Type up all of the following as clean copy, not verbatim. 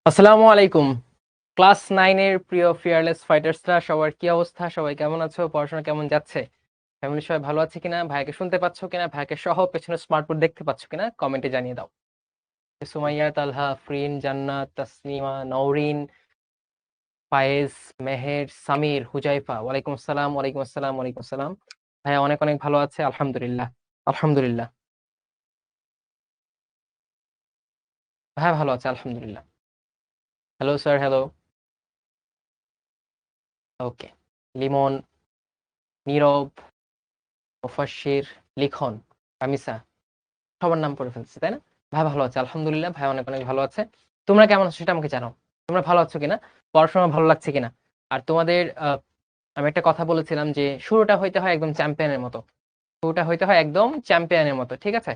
আসসালামু আলাইকুম। ক্লাস 9 এর প্রিয় ফিয়ারলেস ফাইটার্সরা সবার কি অবস্থা? সবাই কেমন আছো? পড়াশোনা কেমন যাচ্ছে? ফ্যামিলির সবাই ভালো আছে কিনা? ভাইয়াকে শুনতে পাচ্ছ কিনা? ভাইয়াকে সহ পেছনে স্মার্ট বোর্ড দেখতে পাচ্ছ কিনা? কমেন্টে জানিয়ে দাও। সুমাইয়া, তালহা, আফরিন, জান্নাত, তাসনিমা, নওরিন, ফায়েজ, মেহের, সামির, হুজাইফা। ওয়ালাইকুম আসসালাম, ওয়ালাইকুম আসসালাম, ওয়ালাইকুম আসসালাম। ভাইয়া অনেক অনেক ভালো আছে, আলহামদুলিল্লাহ। আলহামদুলিল্লাহ। ভাইয়া ভালো আছে, আলহামদুলিল্লাহ। Hello sir, hello. Okay. Limon, Nirob, Mufashshir, Likhon, Ramisa, সবার নাম পড়ে ফেলছি তাই না? ভাই ভালো আছে, আলহামদুলিল্লাহ। ভাই অনেক অনেক ভালো আছে। তোমরা কেমন আছো সেটা আমাকে জানাও। তোমরা ভালো আছো কিনা, পড়াশোনা ভালো লাগছে কিনা। আর তোমাদের আমি একটা কথা বলেছিলাম যে শুরুটা হইতে হয় একদম চ্যাম্পিয়নের মতো। শুরুটা হইতে হয় একদম চ্যাম্পিয়নের মতো, ঠিক আছে?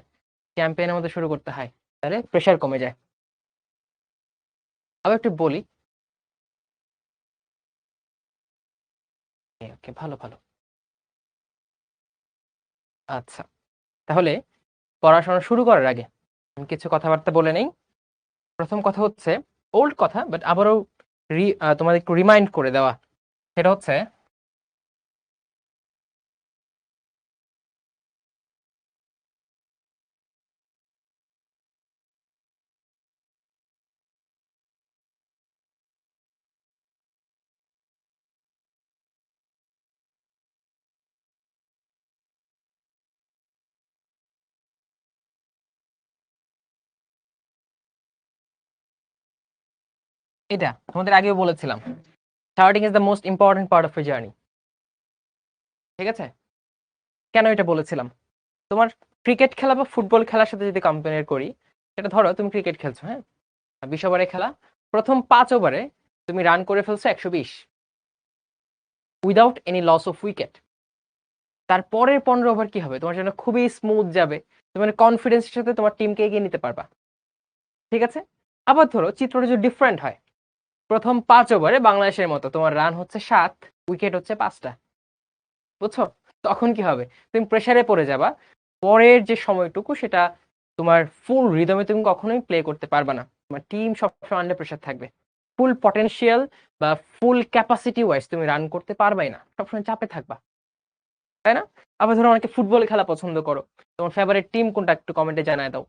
চ্যাম্পিয়নের মতো শুরু করতে হয়, তাহলে প্রেশার কমে যায়। আবার একটু বলি। ওকে, ভালো ভালো। আচ্ছা, তাহলে পড়াশোনা শুরু করার আগে আমি কিছু কথাবার্তা বলে নেই। প্রথম কথা হচ্ছে ওল্ড কথা, বাট আবারও তোমাদের একটু রিমাইন্ড করে দেওয়া। সেটা হচ্ছে এটা তোমাদের আগেও বলেছিলাম, starting is the most important part of a journey. ঠিক আছে? কেন এটা বলেছিলাম? তোমার ক্রিকেট খেলা বা ফুটবল খেলার সাথে যদি কম্পেয়ার করি, সেটা ধরো তুমি ক্রিকেট খেলছো, হ্যাঁ? 20 ওভারে খেলা। প্রথম 5 ওভারে তুমি রান করে ফেলছো 120 without any loss of wicket. তারপরের 15 ওভার কি হবে? তোমার জন্য খুবই স্মুথ যাবে। তুমি মানে কনফিডেন্সের সাথে তোমার টিমকে এগিয়ে নিতে পারবা। ঠিক আছে? আবার ধরো চিত্রটা যদি ডিফারেন্ট হয়, প্রথম 5 ওভারে বাংলাদেশের মতো তোমার রান হচ্ছে 7, উইকেট হচ্ছে 5টা। বুঝছো? তখন কি হবে? তুমি প্রেসারে পড়ে যাবা। পরের যে সময়টুকু সেটা তোমার ফুল রিদমে তুমি কখনোই প্লে করতে পারবা না। তোমার টিম সবসময় আন্ডার প্রেসার থাকবে। ফুল পটেনশিয়াল বা ফুল ক্যাপাসিটি ওয়াইজ তুমি রান করতে পারবাই না, সবসময় চাপে থাকবা। তাই না? আবার ধরো অনেকে ফুটবল খেলা পছন্দ করো, তোমার ফেভারিট টিম কোনটা একটু কমেন্টে জানায় দাও।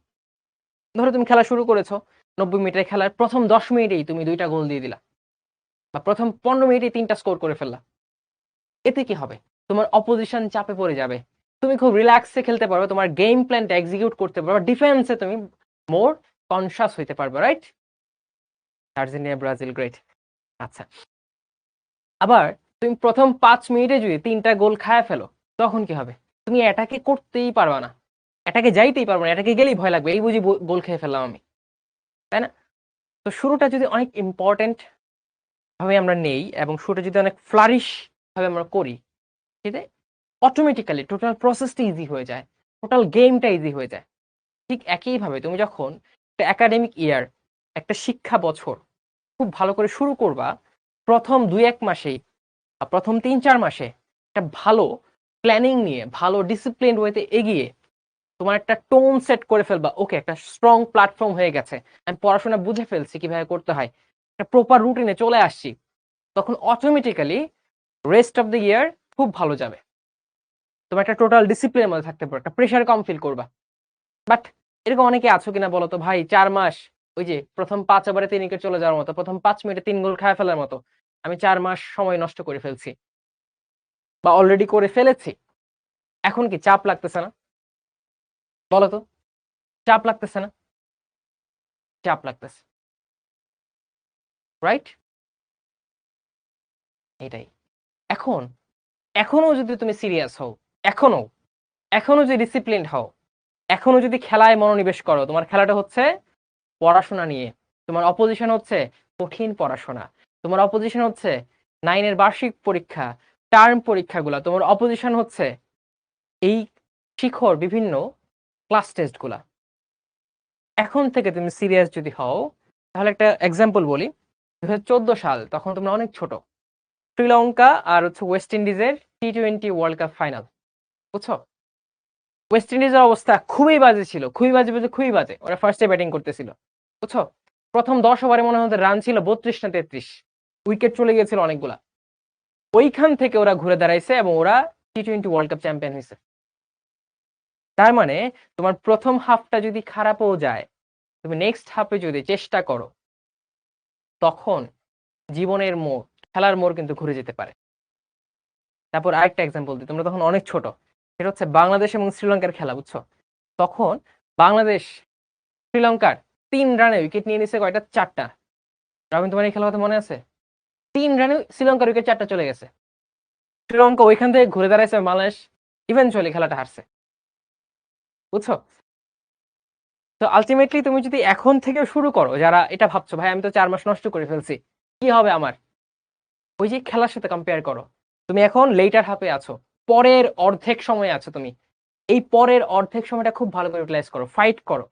ধরো তুমি খেলা শুরু করেছো, 90 মিনিটের খেলার প্রথম 10 মিনিটেই তুমি 2টা গোল দিয়ে দিলা, বা প্রথম 15 মিনিটেই 3টা স্কোর করে ফেললা। এতে কি হবে? তোমার অপোজিশন চাপে পড়ে যাবে। তুমি খুব রিল্যাক্সে খেলতে পারবে, তোমার গেম প্ল্যানটা এক্সিকিউট করতে পারবে, ডিফেন্সে তুমি মোর কনসাস হইতে পারবে, রাইট? Argentina, Brazil, great. আচ্ছা, আবার তুমি প্রথম 5 মিনিটে যদি 3টা গোল খায় ফেলো, তখন কি হবে? তুমি এটাকে করতেই পারবা না, এটাকে যাইতেই পারবে না, এটাকে গেলেই ভয় লাগবে, এই বুঝি গোল খেয়ে ফেললাম আমি। তাই না? তো শুরুটা যদি অনেক ইম্পর্টেন্ট ভাবে আমরা নেই এবং শুরুটা যদি অনেক ফ্লারিশ ভাবে আমরা করি, সেটা অটোমেটিক্যালি টোটাল প্রসেসটা ইজি হয়ে যায়, টোটাল গেমটা ইজি হয়ে যায়। ঠিক একইভাবে তুমি যখন একটা একাডেমিক ইয়ার, একটা শিক্ষা বছর খুব ভালো করে শুরু করবা, প্রথম 2-1 মাসেই বা প্রথম 3-4 মাসে একটা ভালো প্ল্যানিং নিয়ে, ভালো ডিসিপ্লিন ওয়েতে এগিয়ে তোমার একটা টোন সেট করে ফেলবা। ওকে, একটা স্ট্রং প্ল্যাটফর্ম হয়ে গেছে, আমি পড়াশোনা বুঝে ফেলছি কিভাবে করতে হয়, একটা প্রপার রুটিনে চলে আসছি। তখন automatically rest of the year খুব ভালো যাবে। তোমার একটা টোটাল ডিসিপ্লিনের মধ্যে থাকতে পারো, একটা প্রেশার কম ফিল করবা। বাট এরকম অনেকে আছো কিনা বলো তো ভাই, 4 মাস ওই যে প্রথম 5 ওভারে 3 উইকেট চলে যাওয়ার মতো, প্রথম 5 মিনিটে 3 গোল খায় ফেলার মতো আমি 4 মাস সময় নষ্ট করে ফেলছি, বা অলরেডি করে ফেলেছি। এখন কি চাপ লাগতেছে না? বলো তো, চাপ লাগতেছে না? চাপ লাগতেছে, রাইট? এটাই। এখন এখনো যদি তুমি সিরিয়াস হও, এখনো এখনো যদি ডিসিপ্লিনড হও, এখনো যদি খেলায় মনোনিবেশ করো, তোমার খেলাটা হচ্ছে পড়াশোনা নিয়ে, তোমার অপোজিশন হচ্ছে কঠিন পড়াশোনা, তোমার অপোজিশন হচ্ছে 9 এর বার্ষিক পরীক্ষা, টার্ম পরীক্ষাগুলা, তোমার অপোজিশন হচ্ছে এই শিখর বিভিন্ন ক্লাস টেস্ট গুলা। এখন থেকে তুমি সিরিয়াস যদি হও, তাহলে একটা এক্সাম্পল বলি। 2014 সাল, তখন তোমরা অনেক ছোট। শ্রীলঙ্কা আর হচ্ছে ওয়েস্ট ইন্ডিজের T20 ওয়ার্ল্ড কাপ ফাইনাল, বুঝছো? ওয়েস্ট ইন্ডিজের অবস্থা খুবই বাজে ছিল, খুবই বাজে, বাজে খুবই বাজে, ওরা ফার্স্টে ব্যাটিং করতেছিল, বুঝছো? প্রথম 10 ওভারে মনে হয় রান ছিল 32 না 33, উইকেট চলে গিয়েছিল অনেকগুলা। ওইখান থেকে ওরা ঘুরে দাঁড়াইছে এবং ওরা টি-20 ওয়ার্ল্ড কাপ চ্যাম্পিয়ন হয়েছে। তার মানে তোমার প্রথম হাফটা যদি খারাপও যায়, তুমি নেক্সট হাফে যদি চেষ্টা করো, তখন জীবনের মোড়, খেলার মোড় কিন্তু ঘুরে যেতে পারে। তারপর আরেকটা এক্সাম্পল দিই, তোমরা তখন অনেক ছোট, সেটা হচ্ছে বাংলাদেশ এবং শ্রীলঙ্কার খেলা, বুঝছো? তখন বাংলাদেশ শ্রীলঙ্কার 3 রানে উইকেট নিয়ে নিছে কয়টা? 4টা। রবিন, তোমার এই খেলার কথা মনে আছে? 3 রানে শ্রীলঙ্কার উইকেট 4টা চলে গেছে। শ্রীলঙ্কা ওইখান থেকে ঘুরে দাঁড়াইছে, বাংলাদেশ ইভেনচুয়ালি খেলাটা হারছে, বুঝছো? তো আলটিমেটলি তুমি যদি এখন থেকে শুরু করো, যারা এটা ভাবছো ভাই আমি তো 4 মাস নষ্ট করে ফেলছি, কি হবে আমার, ওই যে খেলার সাথে কম্পেয়ার করো। তুমি এখন লেটার হাফে আছো, পরের অর্ধেক সময় আছো তুমি, এই পরের অর্ধেক সময়টা খুব ভালো করে ইউটিলাইজ করো, ফাইট করো,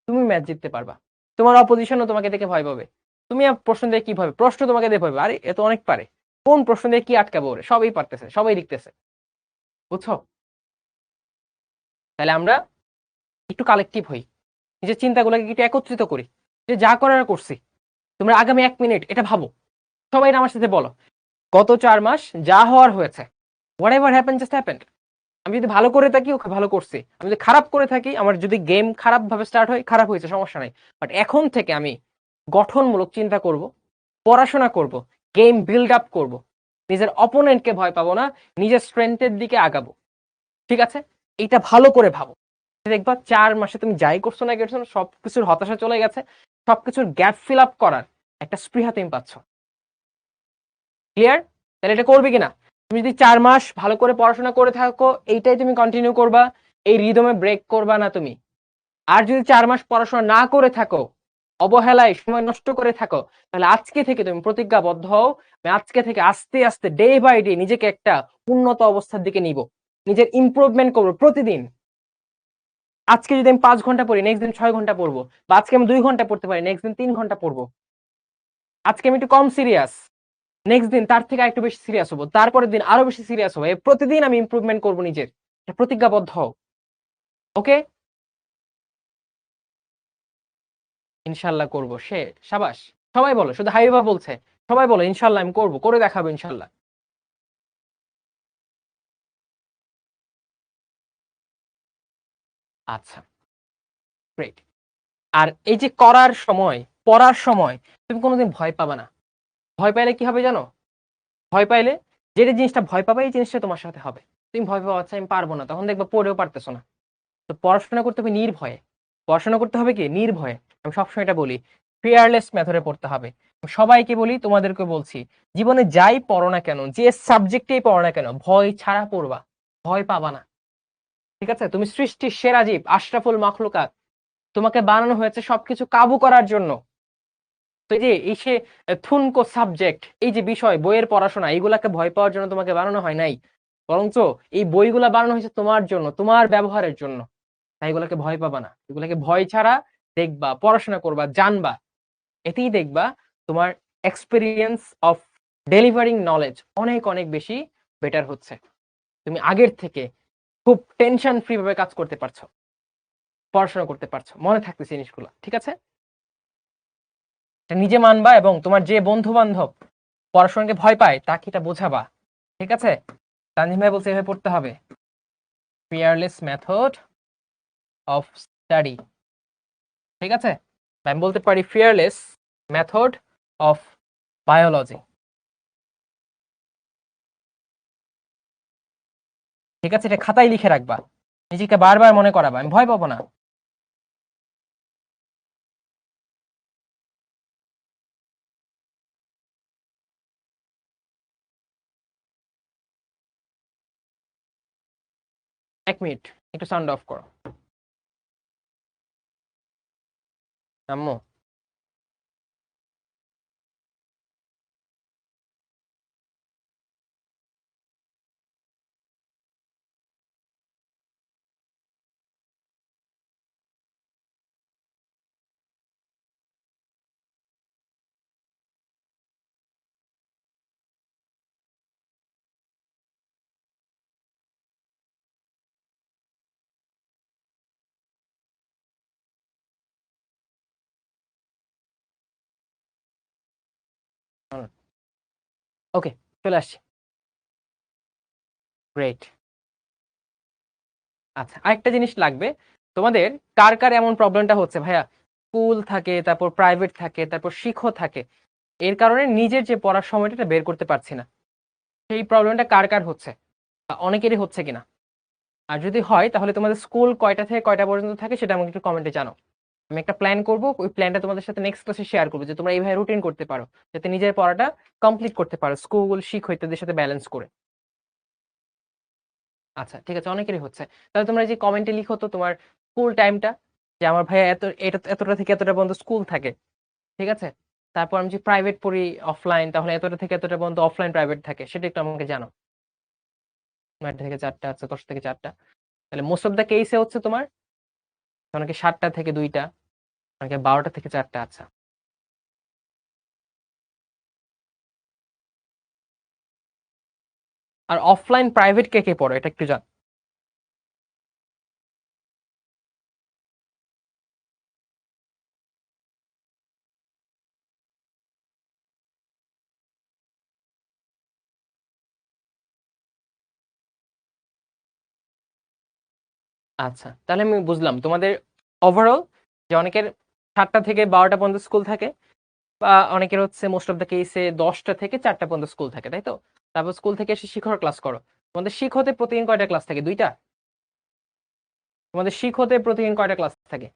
তুমি ম্যাচ জিততে পারবা। তোমার অপোজিশনও তোমাকে দেখে ভয় পাবে। তুমি আর প্রশ্ন দিয়ে কি ভাবে, প্রশ্ন তোমাকে দেখে ভয় পাবে, আরে এ তো অনেক পারে, কোন প্রশ্ন দিয়ে কি আটকাবো ওরে, সবই পারতেছে, সবাই লিখতেছে, বুঝছো? তাহলে আমরা একটু কালেকটিভ হই, নিজের চিন্তাগুলোকে একটু একত্রিত করি, যে যা করার করছি। তোমরা আগামী 1 মিনিট এটা ভাবো, সবাই আমার সাথে বলো, গত 4 মাস যা হওয়ার হয়েছে, what ever happen just happen. আমি যদি ভালো করে থাকি ওকে ভালো করছি, আমি যদি খারাপ করে থাকি, আমার যদি গেম খারাপ ভাবে স্টার্ট হয়, খারাপ হয়েছে, সমস্যা নাই। বাট এখন থেকে আমি গঠনমূলক চিন্তা করব, পড়াশোনা করব, গেম বিল্ড আপ করব, নিজের অপোনেন্টকে ভয় পাবো না, নিজের স্ট্রেংথের দিকে আগাবো। ঠিক আছে? এটা ভালো করে ভাবো, দেখবা 4 মাসে তুমি যাই করছো না করছো, সবকিছুর হতাশা চলে গেছে, সবকিছুর গ্যাপ ফিল আপ করার একটা স্পৃহা তুমি পাচ্ছ। ক্লিয়ার? তাহলে এটা করবে কিনা? তুমি যদি 4 মাস ভালো করে পড়াশোনা করে থাকো, এইটাই তুমি কন্টিনিউ করবা, এই রিদমে ব্রেক করবা না তুমি। আর যদি 4 মাস পড়াশোনা না করে থাকো, অবহেলায় সময় নষ্ট করে থাকো, তাহলে আজকে থেকে তুমি প্রতিজ্ঞাবদ্ধ হও, আমি আজকে থেকে আস্তে আস্তে ডে বাই ডে নিজেকে একটা উন্নত অবস্থার দিকে নিব, নিজের ইমপ্রুভমেন্ট করবো প্রতিদিন। আজকে যদি আমি 5 ঘন্টা পড়ি, নেক্সট দিন 6 ঘন্টা পড়বো, বা আজকে আমি 2 ঘন্টা পড়তে পারি, নেক্সট দিন 3 ঘন্টা পড়বো। আজকে আমি একটু কম সিরিয়াস, নেক্সট দিন তার থেকে একটু বেশি সিরিয়াস হবো, তারপরের দিন আরো বেশি সিরিয়াস হবো, প্রতিদিন আমি ইমপ্রুভমেন্ট করবো নিজের, প্রতিজ্ঞাবদ্ধ হও। ওকে? ইনশাল্লাহ করবো, সে সাবাস। সবাই বলো, শুধু হাবিবা বলছে, সবাই বলো ইনশাল্লাহ আমি করবো, করে দেখাবো ইনশাল্লাহ। আচ্ছা, গ্রেট। আর এই যে করার সময়, পড়ার সময় তুমি কোনোদিন ভয় পাবা না। ভয় পাইলে কি হবে জানো? ভয় পাইলে, যেটা জিনিসটা ভয় পাবে এই জিনিসটা তোমার সাথে হবে। তুমি ভয় পাবো, আচ্ছা আমি পারবো না, তখন দেখবা পড়েও পারতেছো না। তো পড়াশোনা করতে হবে নির্ভয়ে। পড়াশোনা করতে হবে কি নির্ভয়ে। আমি সবসময় এটা বলি, ফিয়ারলেস মেথডে পড়তে হবে। সবাইকে বলি, তোমাদেরকে বলছি, জীবনে যাই পড়ো না কেন, যে সাবজেক্টেই পড়ো না কেন, ভয় ছাড়া পড়বা, ভয় পাবা না। ঠিক আছে? তুমি সৃষ্টির সেরা জীব, আশরাফুল মাখলুকাত, তোমাকে বানানো হয়েছে সবকিছু কাবু করার জন্য। তো এই যে এই সে থুনকো সাবজেক্ট, এই যে বিষয়, বইয়ের পড়াশোনা, এইগুলাকে ভয় পাওয়ার জন্য তোমাকে বানানো হয় নাই, বরঞ্চ এই বইগুলা বানানো হয়েছে তোমার জন্য, তোমার ব্যবহারের জন্য। তাই এগুলোকে ভয় পাবা না, এগুলোকে ভয় ছাড়া দেখবা, পড়াশোনা করবা, জানবা, এতেই দেখবা তোমার এক্সপিরিয়েন্স অফ ডেলিভারিং নলেজ অনেক অনেক বেশি বেটার হচ্ছে। তুমি আগের থেকে খুব টেনশন ফ্রি ভাবে কাজ করতে পারছো, পড়াশোনা করতে পারছো, মনে থাকতেছে জিনিসগুলো। ঠিক আছে? এটা নিজে মানবা, এবং তোমার যে বন্ধু বান্ধব পড়াশোনাকে ভয় পায় তাকে এটা বোঝাবা। ঠিক আছে? তানজিম ভাই বলছে এভাবে পড়তে হবে, ফিয়ারলেস মেথড অফ স্টাডি। ঠিক আছে? আমি বলতে পারি ফিয়ারলেস মেথড অফ বায়োলজি। ঠিক আছে? এটা খাতায় লিখে রাখবা, নিজেকে বারবার মনে করাবা, আমি ভয় পাবো না। এক মিনিট, একটু সাউন্ড অফ করো আম্মু। ওকে, চলে আসছি। গ্রেট। আচ্ছা, আরেকটা জিনিস লাগবে তোমাদের, কার কার এমন প্রবলেমটা হচ্ছে ভাইয়া, স্কুল থাকে, তারপর প্রাইভেট থাকে, তারপর শিক্ষক থাকে, এর কারণে নিজের যে পড়ার সময়টা বের করতে পারছি না, সেই প্রবলেমটা কার কার হচ্ছে, বা অনেকেরই হচ্ছে কিনা। আর যদি হয় তাহলে তোমাদের স্কুল কয়টা থেকে কয়টা পর্যন্ত থাকে সেটা আমাকে একটু কমেন্টে জানাও। আমি একটা প্ল্যান করব, ওই প্ল্যানটা তোমাদের সাথে নেক্সট ক্লাসে শেয়ার করবো, যে তোমরা এইভাবে রুটিন করতে পারো, যাতে নিজের পড়াটা কমপ্লিট করতে পারো স্কুল শিক্ষক ইত্যাদির সাথে ব্যালেন্স করে। আচ্ছা ঠিক আছে, অনেকেরই হচ্ছে। তাহলে তোমরা যে কমেন্টে লিখো তো তোমার স্কুল টাইমটা, যে আমার ভাইয়া এতটা থেকে এতটা পর্যন্ত স্কুল থাকে, ঠিক আছে। তারপর আমি যে প্রাইভেট পড়ি অফলাইন, তাহলে এতটা থেকে এতটা পর্যন্ত অফলাইন প্রাইভেট থাকে, সেটা একটু আমাকে জানো। 9টা থেকে 4টা, আচ্ছা 10টা থেকে 4টা। তাহলে মোস্ট অফ দ্য কেসে হচ্ছে তোমার অনেকে 7টা থেকে 2টা, অনেকে 12টা থেকে 4টা। আচ্ছা, আর অফলাইন প্রাইভেট কে কে পড়ো এটা একটু জান। আচ্ছা, তাহলে আমি বুঝলাম তোমাদের ওভারঅল, যে অনেকের 7টা থেকে 12টা পর্যন্ত স্কুল থাকে, বা অনেকের হচ্ছে মোস্ট অফ দ্য কেসে 10টা থেকে 4টা পর্যন্ত স্কুল থাকে, তাই তো। তারপর স্কুল থেকে এসে শিক্ষক ক্লাস করো। তোমাদের শিক্ষতে প্রতিদিন কয়টা ক্লাস থাকে? 2টা? তোমাদের শিক্ষতে প্রতিদিন কয়টা ক্লাস থাকে?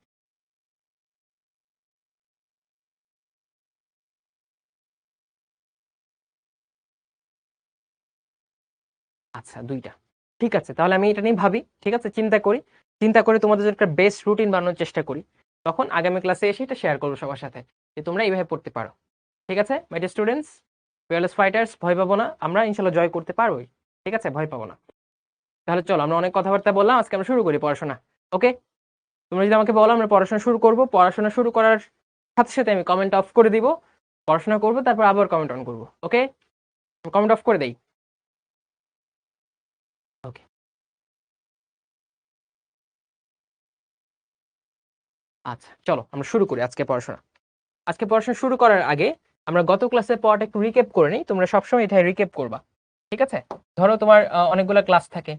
আচ্ছা, 2টা। ঠিক আছে, তাহলে আমি এটা নিয়ে ভাবি, ঠিক আছে, চিন্তা করি, চিন্তা করে তোমাদের জন্য একটা বেস্ট রুটিন বানানোর চেষ্টা করি। তখন আগামী ক্লাসে এসে এটা শেয়ার করবো সবার সাথে, যে তোমরা এইভাবে পড়তে পারো। ঠিক আছে my dear students, fearless fighters, ভয় পাবো না, আমরা ইনশাল্লাহ জয় করতে পারবোই। ঠিক আছে, ভয় পাবো না। তাহলে চলো, আমরা অনেক কথাবার্তা বললাম, আজকে আমরা শুরু করি পড়াশোনা। ওকে, তোমরা যদি আমাকে বলো আমরা পড়াশোনা শুরু করব, পড়াশোনা শুরু করার সাথে সাথে আমি কমেন্ট অফ করে দিব, পড়াশোনা করবো, তারপর আবার কমেন্ট অন করবো। ওকে, কমেন্ট অফ করে দেই। ওকে, আচ্ছা চলো আমরা শুরু করি আজকে পড়াশোনা। আজকে পড়াশোনা শুরু করার আগে আমরা গত ক্লাসের পড়াটা একটু রিক্যাপ করে নিই, তোমরা সবসময় এটা রিক্যাপ করবা। ঠিক আছে, ধরো তোমার অনেকগুলো ক্লাস থাকে,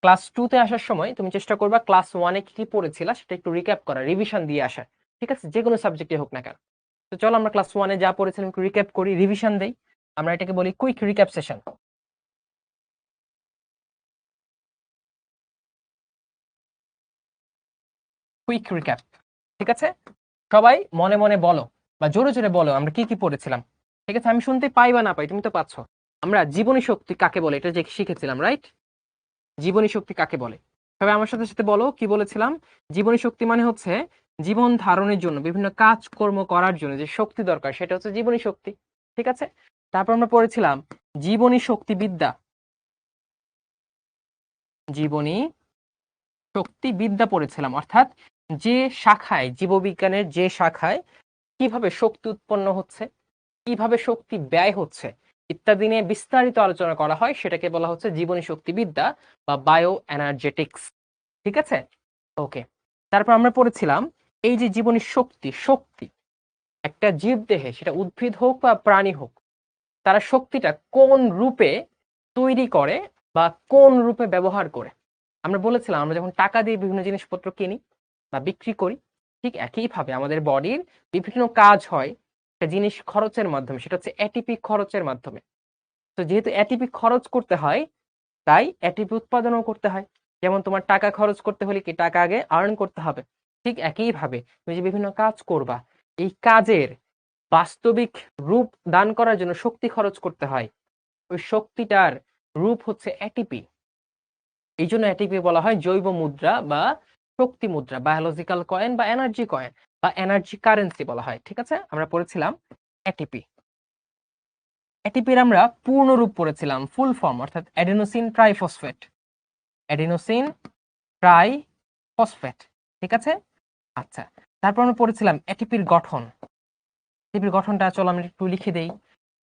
ক্লাস 2 তে আসার সময় তুমি চেষ্টা করবা ক্লাস 1-এ কি কি পড়েছিলা সেটা একটু রিক্যাপ করা, রিভিশন দিয়ে আসা। ঠিক আছে, যে কোনো সাবজেক্টে হোক না কেন। তো চলো আমরা ক্লাস 1-এ যা পড়েছিলাম একটু রিক্যাপ করি, রিভিশন দেই। আমরা এটাকে বলি quick recap session. Quick recap, ঠিক আছে। সবাই মনে মনে বলো, বা জোরে জোরে বলো আমরা কি কি পড়েছিলাম। ঠিক আছে, আমি শুনতে পাই বা না পাই, তুমি তো পাচ্ছ। আমরা জীবনী শক্তি কাকে বলে এটা যে শিখেছিলাম, রাইট? জীবনী শক্তি কাকে বলে? সবাই আমার সাথে সাথে বলো কি বলেছিলাম। জীবনী শক্তি মানে হচ্ছে জীবন ধারণের জন্য, বিভিন্ন কাজকর্ম করার জন্য যে শক্তি দরকার সেটা হচ্ছে জীবনী শক্তি। ঠিক আছে, তারপর আমরা পড়েছিলাম জীবনী শক্তি বিদ্যা। জীবনী শক্তি বিদ্যা পড়েছিলাম, অর্থাৎ যে শাখায়, জীববিজ্ঞানের যে শাখায় কিভাবে শক্তি উৎপন্ন হচ্ছে, কিভাবে শক্তি ব্যয় হচ্ছে ইত্যাদি নিয়ে বিস্তারিত আলোচনা করা হয়, সেটাকে বলা হচ্ছে জীবনী শক্তিবিদ্যা বা বায়ো এনার্জেটিক্স। ঠিক আছে, ওকে। তারপর আমরা পড়েছিলাম এই যে জীবনী শক্তি, শক্তি একটা জীব দেহে, সেটা উদ্ভিদ হোক বা প্রাণী হোক, তারা শক্তিটা কোন রূপে তৈরি করে বা কোন রূপে ব্যবহার করে। আমরা বলেছিলাম আমরা যখন টাকা দিয়ে বিভিন্ন জিনিসপত্র কিনি বা বিক্রি করি, ঠিক একইভাবে আমাদের বডির বিভিন্ন কাজ হয় একটা জিনিস খরচের মাধ্যমে, সেটা হচ্ছে এটিপি খরচের মাধ্যমে। তো যেহেতু এটিপি খরচ করতে হয়, তাই এটিপি উৎপাদনও করতে হয়। যেমন তোমার টাকা খরচ করতে হলে কি টাকা আগে আর্ন করতে হবে, ঠিক একইভাবে তুমি যে বিভিন্ন কাজ করবা, এই কাজের বাস্তবিক রূপ দান করার জন্য শক্তি খরচ করতে হয়। ওই শক্তিটার রূপ হচ্ছে এটিপি। এই জন্য এটিপি বলা হয় জৈব মুদ্রা বা শক্তি মুদ্রা, বায়োলজিক্যাল কয়েন বা এনার্জি কয়েন বা এনার্জি কারেন্সি বলা হয়। ঠিক আছে, আমরা পড়েছিলাম এটিপি। এটিপির আমরা পূর্ণ রূপ পড়েছিলাম, ফুল ফর্ম, অর্থাৎ অ্যাডিনোসিন ট্রাইফসফেট। অ্যাডিনোসিন ট্রাইফসফেট, ঠিক আছে। আচ্ছা, তারপর আমরা পড়েছিলাম এটিপির গঠন। এটিপির গঠনটা চলো আমরা একটু লিখে দেই।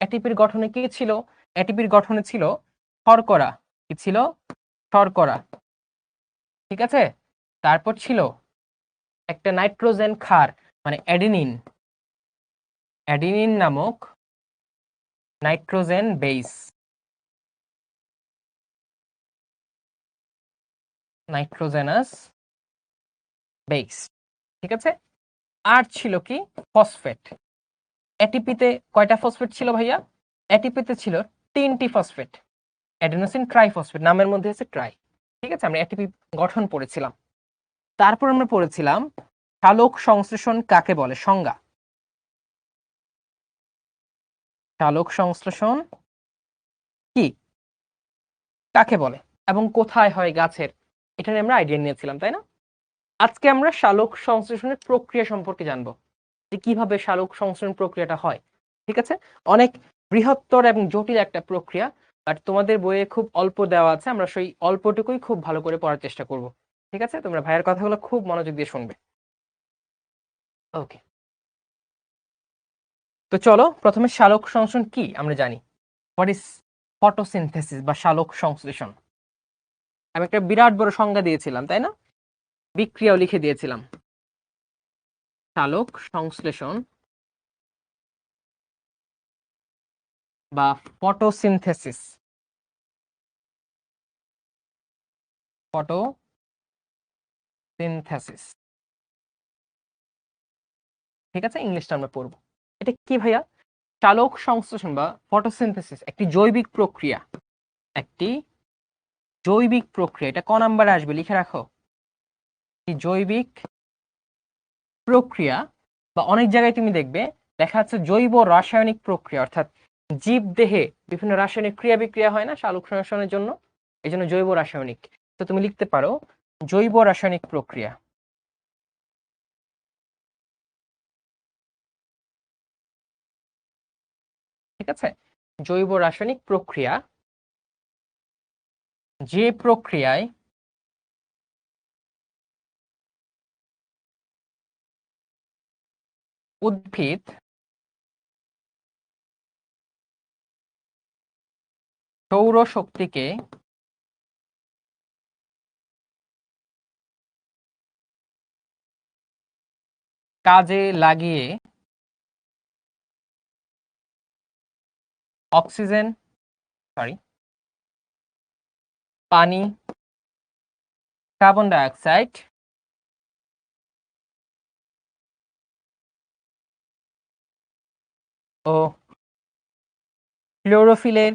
এটিপির গঠনে কি ছিল? এটিপির গঠনে ছিল শর্করা। কি ছিল? শর্করা, ঠিক আছে। তারপর ছিল একটা নাইট্রোজেন ক্ষার, মানে অ্যাডিনিন, অ্যাডিনিন নামক নাইট্রোজেন বেস, নাইট্রোজেনাস বেস। ঠিক আছে, আর ছিল কি ফসফেট। এটিপিতে কয়টা ফসফেট ছিল ভাইয়া? এটিপিতে ছিল 3টি ফসফেট, অ্যাডিনোসিন ট্রাইফসফেট, নামের মধ্যে আছে ট্রাই। ঠিক আছে, আমরা এটিপি গঠন পড়েছিলাম। তারপর আমরা পড়েছিলাম সালোক সংশ্লেষণ কাকে বলে, সংজ্ঞা। সালোক সংশ্লেষণ কি, কাকে বলে এবং কোথায় হয় গাছের, এটা নিয়ে আমরা আইডিয়া নিয়েছিলাম, তাই না? আজকে আমরা সালোক সংশ্লেষণের প্রক্রিয়া সম্পর্কে জানবো, যে কিভাবে সালোক সংশ্লেষণ প্রক্রিয়াটা হয়। ঠিক আছে, অনেক বৃহত্তর এবং জটিল একটা প্রক্রিয়া, বাট তোমাদের বইয়ে খুব অল্প দেওয়া আছে, আমরা সেই অল্পটুকুই খুব ভালো করে পড়ার চেষ্টা করব। ঠিক আছে, তোমরা ভাইয়ের কথাগুলো খুব মনোযোগ দিয়ে শুনবে। ওকে, তো চলো প্রথমে সালোক সংশ্লেষণ কি আমরা জানি। হোয়াট ইজ ফটোসিনথেসিস বা সালোক সংশ্লেষণ? আমি একটা বিরাট বড় সংজ্ঞা দিয়েছিলাম, তাই না? বিক্রিয়াও লিখে দিয়েছিলাম। সালোক সংশ্লেষণ বা ফটোসিনথেসিস, ফটোসিনথেসিস। ঠিক আছে, ইংলিশটা আমরা পড়বো। এটা কি ভাইয়া? সালোক সংশ্লেষণ বা ফটোসিনথেসিস একটি জৈবিক প্রক্রিয়া, একটি জৈবিক প্রক্রিয়া। এটা ক নাম্বারে আসবে লিখে রাখো, কি জৈবিক প্রক্রিয়া। বা অনেক জায়গায় তুমি দেখবে দেখা যাচ্ছে জৈব রাসায়নিক প্রক্রিয়া, অর্থাৎ জীব দেহে বিভিন্ন রাসায়নিক ক্রিয়া বিক্রিয়া হয় না সালোক সংশ্লেষণের জন্য, এই জন্য জৈব রাসায়নিক। তো তুমি লিখতে পারো জৈব রাসায়নিক প্রক্রিয়া। ঠিক আছে, জৈব রাসায়নিক প্রক্রিয়া, যে প্রক্রিয়ায় উদ্ভিদ সৌর শক্তিকে কাজে লাগিয়ে অক্সিজেন, সরি, পানি, কার্বন ডাইঅক্সাইড ও ক্লোরোফিলের,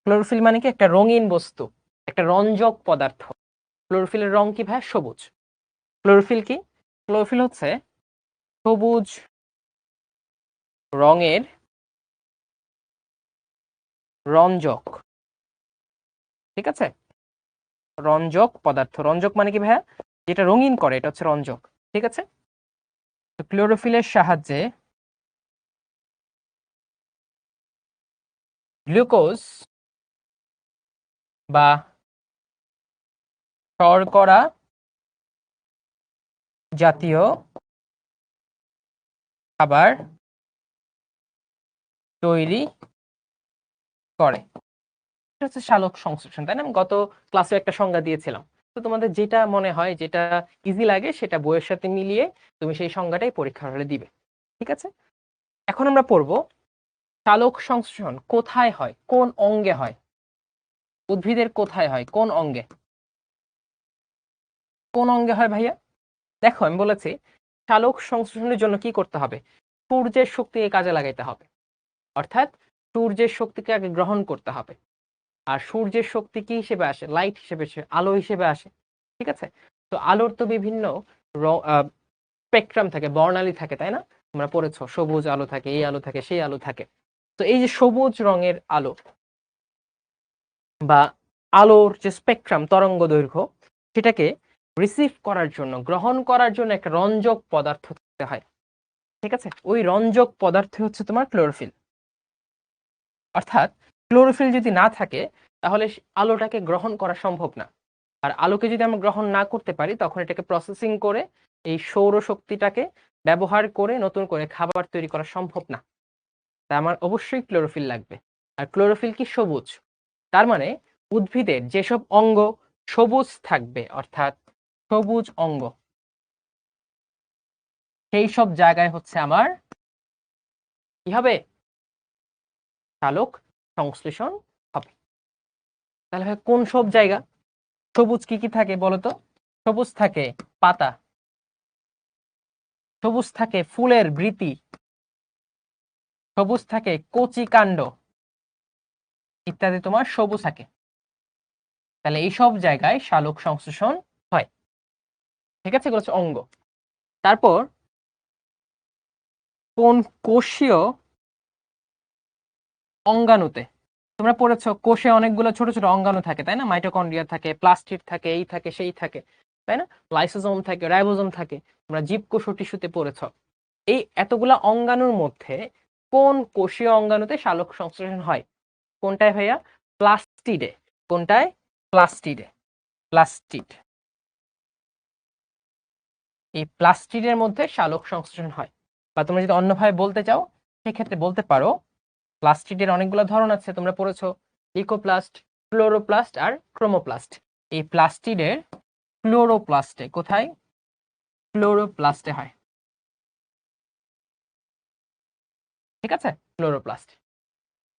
ক্লোরোফিল মানে কি একটা রঙিন বস্তু, একটা রঞ্জক পদার্থ। ক্লোরোফিলের রং কি ভাই? সবুজ। ক্লোরোফিল কি? ক্লোরোফিল হচ্ছে সবুজ রঙের রঞ্জক। ঠিক আছে, রঞ্জক পদার্থ। রঞ্জক মানে কি ভাইয়া? যেটা রঙিন করে, এটা হচ্ছে রঞ্জক। ঠিক আছে, তো ক্লোরোফিলের সাহায্যে গ্লুকোজ বা শর্করা জাতীয় খাবার তৈরি করে। এটা হচ্ছে সালোক সংশ্লেষণ, তাই না? আমি গত ক্লাসে একটা সংজ্ঞা দিয়েছিলাম। তো তোমাদের যেটা মনে হয়, যেটা ইজি লাগে, সেটা বইয়ের সাথে মিলিয়ে তুমি সেই সংজ্ঞাটাই পরীক্ষার হলে দিবে। ঠিক আছে, এখন আমরা পড়বো সালোক সংশ্লেষণ কোথায় হয়, কোন অঙ্গে হয়। উদ্ভিদের কোথায় হয়, কোন অঙ্গে? কোন অঙ্গে হয় ভাইয়া? দেখো আমি বলেছি সালোক সংশ্লেষণের জন্য কি করতে হবে? সূর্যের শক্তিকে কাজে লাগাইতে হবে, অর্থাৎ সূর্যের শক্তিকে আগে গ্রহণ করতে হবে। আর সূর্যের শক্তি কি হিসেবে আসে? লাইট হিসেবে আসে, আলো হিসেবে আসে। ঠিক আছে, তো আলোর তো বিভিন্ন স্পেকট্রাম থাকে, বর্ণালী থাকে, তাই না? তোমরা পড়েছো সবুজ আলো থাকে, এই আলো থাকে, সেই আলো থাকে। তো এই যে সবুজ রঙের আলো বা আলোর যে স্পেকট্রাম, তরঙ্গ দৈর্ঘ্য, সেটাকে রিসিভ করার জন্য, গ্রহণ করার জন্য একটা রঞ্জক পদার্থ থাকতে হয়। ঠিক আছে, ওই রঞ্জক পদার্থ হচ্ছে তোমার ক্লোরোফিল। অর্থাৎ ক্লোরোফিল যদি না থাকে তাহলে আলোটাকে গ্রহণ করা সম্ভব না। আর আলোকে যদি আমরা গ্রহণ না করতে পারি, তখন এটাকে প্রসেসিং করে এই সৌর শক্তিটাকে ব্যবহার করে নতুন করে খাবার তৈরি করা সম্ভব না। তাই আমার অবশ্যই ক্লোরোফিল লাগবে। আর ক্লোরোফিল কি? সবুজ। তার মানে উদ্ভিদের যেসব অঙ্গ সবুজ থাকবে, অর্থাৎ সবুজ অঙ্গ, সেই সব জায়গায় হচ্ছে আমার কি হবে? সালোক সংশ্লেষণ হবে। তাহলে ভাই কোন সব জায়গা? সবুজ কি কি থাকে বলতো? সবুজ থাকে পাতা, সবুজ থাকে ফুলের বৃতি, সবুজ থাকে কচি কাণ্ড ইত্যাদি তোমার সবুজ থাকে। তাহলে এই সব জায়গায় সালোক সংশ্লেষণ হয়। ঠিক আছে, এগুলো হচ্ছে অঙ্গ। তারপর কোন কোষীয় অঙ্গাণুতে, তোমরা পড়েছো কোষে অনেকগুলো ছোট ছোট অঙ্গাণু থাকে তাই না? মাইটোকন্ড্রিয়া থাকে, প্লাস্টিড থাকে, এই থাকে সেই থাকে তাই না? লাইসোজোম থাকে, রাইবোজোম থাকে, তোমরা জীবকোষ ও টিস্যুতে পড়েছো। এই এতগুলা অঙ্গাণুর মধ্যে কোন কোষীয় অঙ্গাণুতে সালোক সংশ্লেষণ হয়? কোনটায় ভাইয়া? প্লাস্টিডে। কোনটায়? প্লাস্টিডে। প্লাস্টিড। এই প্লাস্টিডের মধ্যে সালোক সংশ্লেষণ হয়। বা তোমরা যদি অন্যভাবে বলতে চাও সেক্ষেত্রে বলতে পারো প্লাস্টিডের অনেকগুলো ধরন আছে, তোমরা পড়েছো লিকোপ্লাস্ট, ক্লোরোপ্লাস্ট আর ক্রোমোপ্লাস্ট। এই প্লাস্টিডের ক্লোরোপ্লাস্টে, কোথায়? ক্লোরোপ্লাস্টে হয়। ঠিক আছে, ক্লোরোপ্লাস্ট।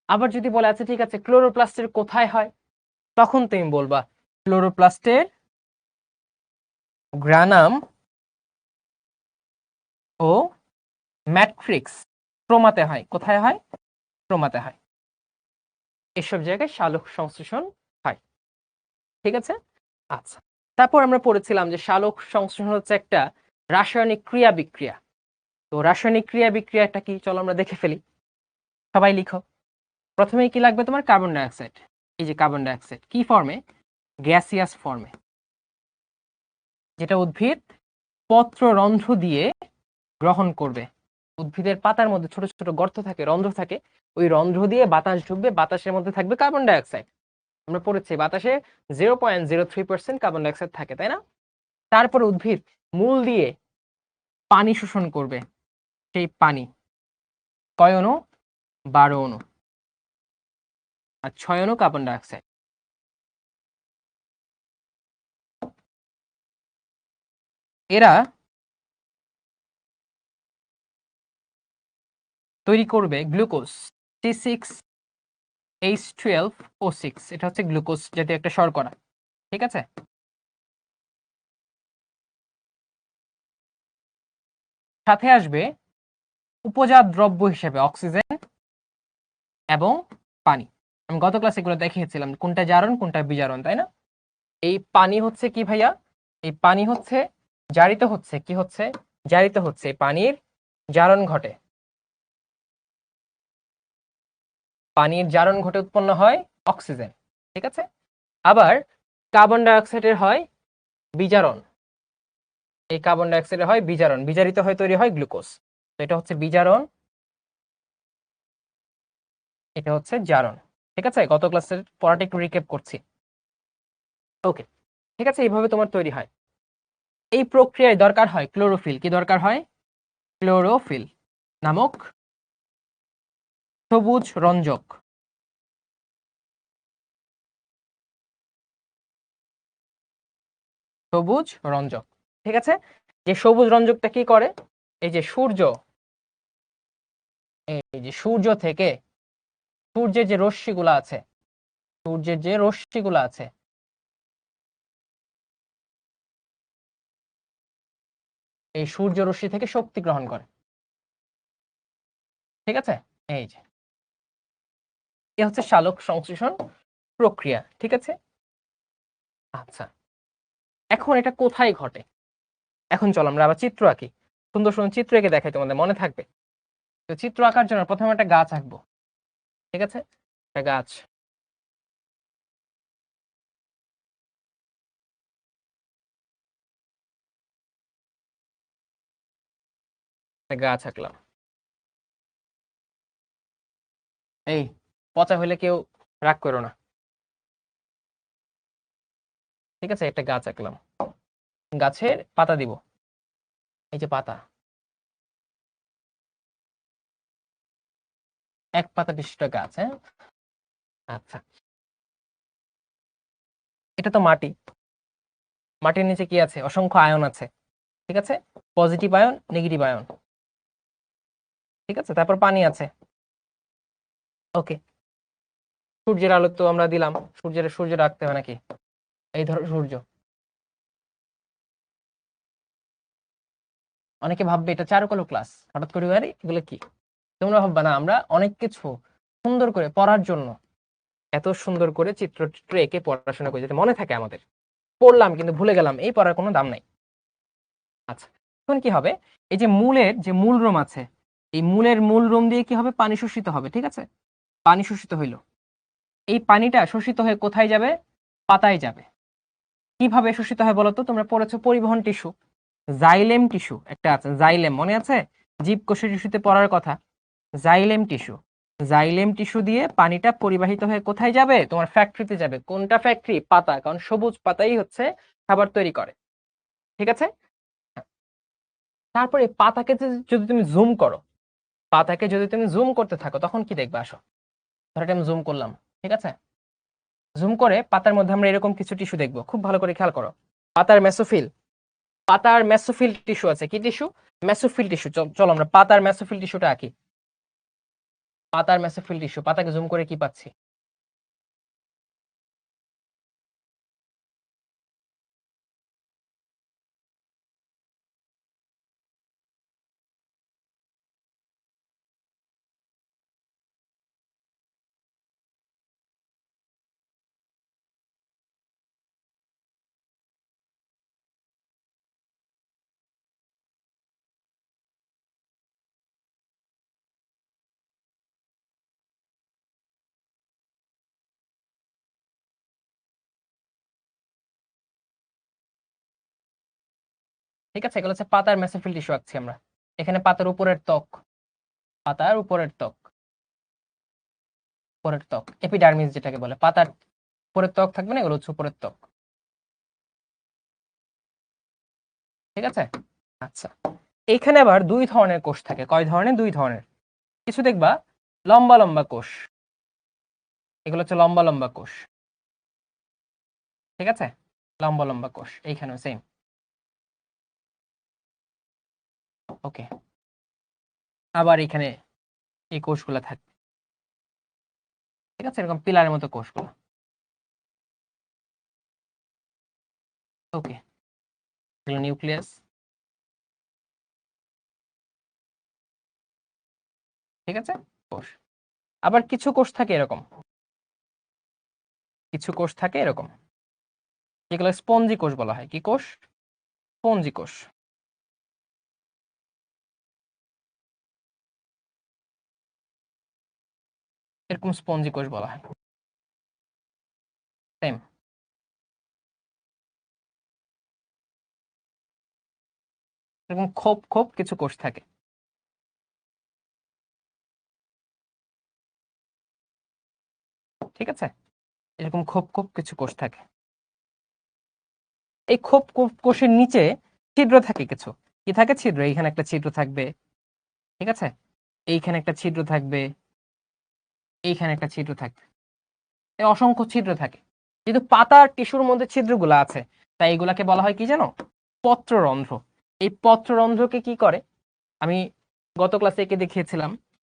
আবার যদি বলে আছে ঠিক আছে ক্লোরোপ্লাস্টের কোথায় হয়, তখন তুমি বলবা ক্লোরোপ্লাস্টের গ্রানাম ও ম্যাট্রিক্স ক্রোমাতে হয়। কোথায় হয়? ক্রোমাতে হয়। এসব জায়গায় সালোক সংশ্লেষণ হয়। ঠিক আছে, আচ্ছা। তারপর আমরা পড়েছিলাম যে সালোক সংশ্লেষণ হচ্ছে একটা রাসায়নিক ক্রিয়া বিক্রিয়া। তো রাসায়নিক ক্রিয়া বিক্রিয়াটা কি, চলো আমরা দেখে ফেলি। সবাই লিখো। প্রথমেই কি লাগবে তোমার? Carbon dioxide. এই যে কার্বন ডাইঅক্সাইড কি ফর্মে? গ্যাসিয়াস ফর্মে, যেটা উদ্ভিদ পত্ররন্ধ্র দিয়ে গ্রহণ করবে। উদ্ভিদের পাতার মধ্যে ছোট ছোট গর্ত থাকে, রন্ধ্র থাকে, ওই রন্ধ্র দিয়ে বাতাস ঢুকবে, বাতাসের মধ্যে থাকবে কার্বন ডাইঅক্সাইড। আমরা পড়েছি বাতাসে 0.03% কার্বন ডাইঅক্সাইড থাকে তাই না? তারপরে উদ্ভিদ মূল দিয়ে পানি শোষণ করবে। সেই পানি কয় অণু? 12 অণু, আর 6 অণু কার্বন ডাইঅক্সাইড। এরা তৈরি করবে গ্লুকোজ, C6H12O6। এটা হচ্ছে গ্লুকোজ জাতীয় একটা শর্করা। ঠিক আছে, সাথে আসবে উপজাত দ্রব্য হিসেবে অক্সিজেন এবং পানি। আমি গত ক্লাসে এগুলো দেখিয়েছিলাম কোনটা জারণ কোনটা বিজারণ তাই না? এই পানি হচ্ছে কি ভাইয়া? এই পানি হচ্ছে জারিত হচ্ছে, কি হচ্ছে? জারিত হচ্ছে। পানির জারণ ঘটে, পানির জারণ ঘটে উৎপন্ন হয় অক্সিজেন। ঠিক আছে, আবার কার্বন ডাইঅক্সাইডের হয় বিজারণ। এই কার্বন ডাইঅক্সাইডের হয় বিজারণ, বিজারিত হয়ে তৈরি হয় গ্লুকোজ। তো এটা হচ্ছে বিজারণ, এটা হচ্ছে জারণ। ঠিক আছে, গত ক্লাসের পড়াটা একটু রিক্যাপ করছি। ওকে, ঠিক আছে, এইভাবে তোমার তৈরি হয়। এই প্রক্রিয়ায় দরকার হয় ক্লোরোফিল। কি দরকার হয়? ক্লোরোফিল নামক সবুজ রঞ্জক। সবুজ রঞ্জক। ঠিক আছে, যে সবুজ রঞ্জকটা কি করে? এই যে সূর্য, এই যে সূর্য থেকে সূর্যের যে রশ্মিগুলো আছে, সূর্যের যে রশ্মিগুলো আছে, এই সূর্য রশ্মি থেকে শক্তি গ্রহণ করে। ঠিক আছে, এই যে এ হচ্ছে সালোক সংশ্লেষণ প্রক্রিয়া। ঠিক আছে, আচ্ছা, এখন এটা কোথায় ঘটে? এখন চলো আমরা আবার চিত্র আঁকি। সুন্দর সুন্দর চিত্র এঁকে দেখাই, তোমাদের মনে থাকবে। তো চিত্র আঁকার জন্য প্রথমে একটা গাছ আঁকবো। ঠিক আছে, একটা গাছ। একটা গাছ আঁকলাম। এই পচা হইলে কেউ রাগ করো না। ঠিক আছে, একটা গাছ আঁকলাম। গাছের পাতা দিব, এই যে পাতা, এক পাতা বিশিষ্ট গাছ। হ্যাঁ, আচ্ছা, এটা তো মাটি। মাটির নিচে কি আছে? অসংখ্য আয়ন আছে। ঠিক আছে, পজিটিভ আয়ন, নেগেটিভ আয়ন। ঠিক আছে, তারপর পানি আছে। ওকে, সূর্যের আলো তো আমরা দিলাম, সূর্য রাখতে হয় নাকি? এই ধরো সূর্য। অনেকে ভাববে এটা চারুকলা ক্লাস, হঠাৎ করে আরে এগুলো কি। তোমরা ভাববা না, আমরা অনেক কিছু সুন্দর করে পড়ার জন্য এত সুন্দর করে চিত্র এঁকে পড়াশোনা করি যাতে মনে থাকে আমাদের। পড়লাম কিন্তু ভুলে গেলাম, এই পড়ার কোনো দাম নাই। আচ্ছা, এখন কি হবে, এই যে মূলের যে মূল রোম আছে, এই মূলের মূল রোম দিয়ে কি হবে, পানি শোষিত হবে। ঠিক আছে, পানি শোষিত হইলো, এই পানিটা শোষিত হয়ে কোথায় যাবে? পাতায় যাবে। কিভাবে শোষিত হয় বলতো? তোমরা পড়েছো পরিবহন টিস্যু, জাইলেম টিস্যু একটা আছে, জাইলেম মনে আছে? জীবকোষের টিস্যুতে পড়ার কথা, জাইলেম টিস্যু। জাইলেম টিস্যু দিয়ে পানিটা পরিবাহিত হয়ে কোথায় যাবে? তোমার ফ্যাক্টরিতে যাবে। কোনটা ফ্যাক্টরি? পাতা, কারণ সবুজ পাতাই হচ্ছে খাবার তৈরি করে। ঠিক আছে, তারপরে পাতাকে যদি তুমি জুম করো, পাতাকে যদি তুমি জুম করতে থাকো, তখন কি দেখবে? আসো, ধরো এটা আমি জুম করলাম। ঠিক আছে, জুম করে পাতার মধ্যে আমরা এরকম কিছু টিস্যু দেখবো, খুব ভালো করে খেয়াল করো। পাতার মেসোফিল, পাতার মেসোফিল টিস্যু আছে। কি টিস্যু? Mesophyll tissue. চলো আমরা পাতার মেসোফিল টিস্যুটা আঁকি। পাতার মেসোফিল টিস্যু, পাতাকে জুম করে কি পাচ্ছি? ঠিক আছে, এগুলো হচ্ছে পাতার মেসোফিল টিস্যু আঁকছি আমরা। এখানে পাতার উপরের ত্বক, পাতার উপরের ত্বক, উপরের ত্বক এপিডার্মিস যেটাকে বলে। পাতার উপরের ত্বক থাকবে না, এগুলো হচ্ছে উপরের ত্বক। ঠিক আছে, আচ্ছা। এইখানে আবার দুই ধরনের কোষ থাকে। কয় ধরনের? দুই ধরনের। কিছু দেখবা লম্বা লম্বা কোষ, এগুলো হচ্ছে লম্বা লম্বা কোষ। ঠিক আছে, লম্বা লম্বা কোষ এইখানেও সেম। ওকে, আবার এখানে এই কোষগুলো থাকে। ঠিক আছে, এরকম পিলারের মতো কোষগুলো। ওকে, এগুলো নিউক্লিয়াস। ঠিক আছে, কোষ। আবার কিছু কোষ থাকে এরকম, কিছু কোষ থাকে এরকম, যেগুলো স্পঞ্জি কোষ বলা হয়। কি কোষ? স্পঞ্জি কোষ। এরকম স্পঞ্জি কোষ বলা হয়। সেম। এরকম খোপ খোপ কিছু কোষ থাকে। ঠিক আছে, এরকম খোপ খোপ কিছু কোষ থাকে। এই খোপ কোষের নিচে ছিদ্র থাকে কিছু। কি থাকে? ছিদ্র। এইখানে একটা ছিদ্র থাকবে। ঠিক আছে, এইখানে একটা ছিদ্র থাকবে, এইখানে একটা ছিদ্র থাকবে। এই অসংখ্য ছিদ্র থাকে। যেহেতু পাতার টিস্যুর মধ্যে ছিদ্রগুলো আছে, তাই এগুলাকে বলা হয় কি জানো? পত্ররন্ধ্র। এই পত্ররন্ধ্রকে কি করে, আমি গত ক্লাসে একে দেখিয়েছিলাম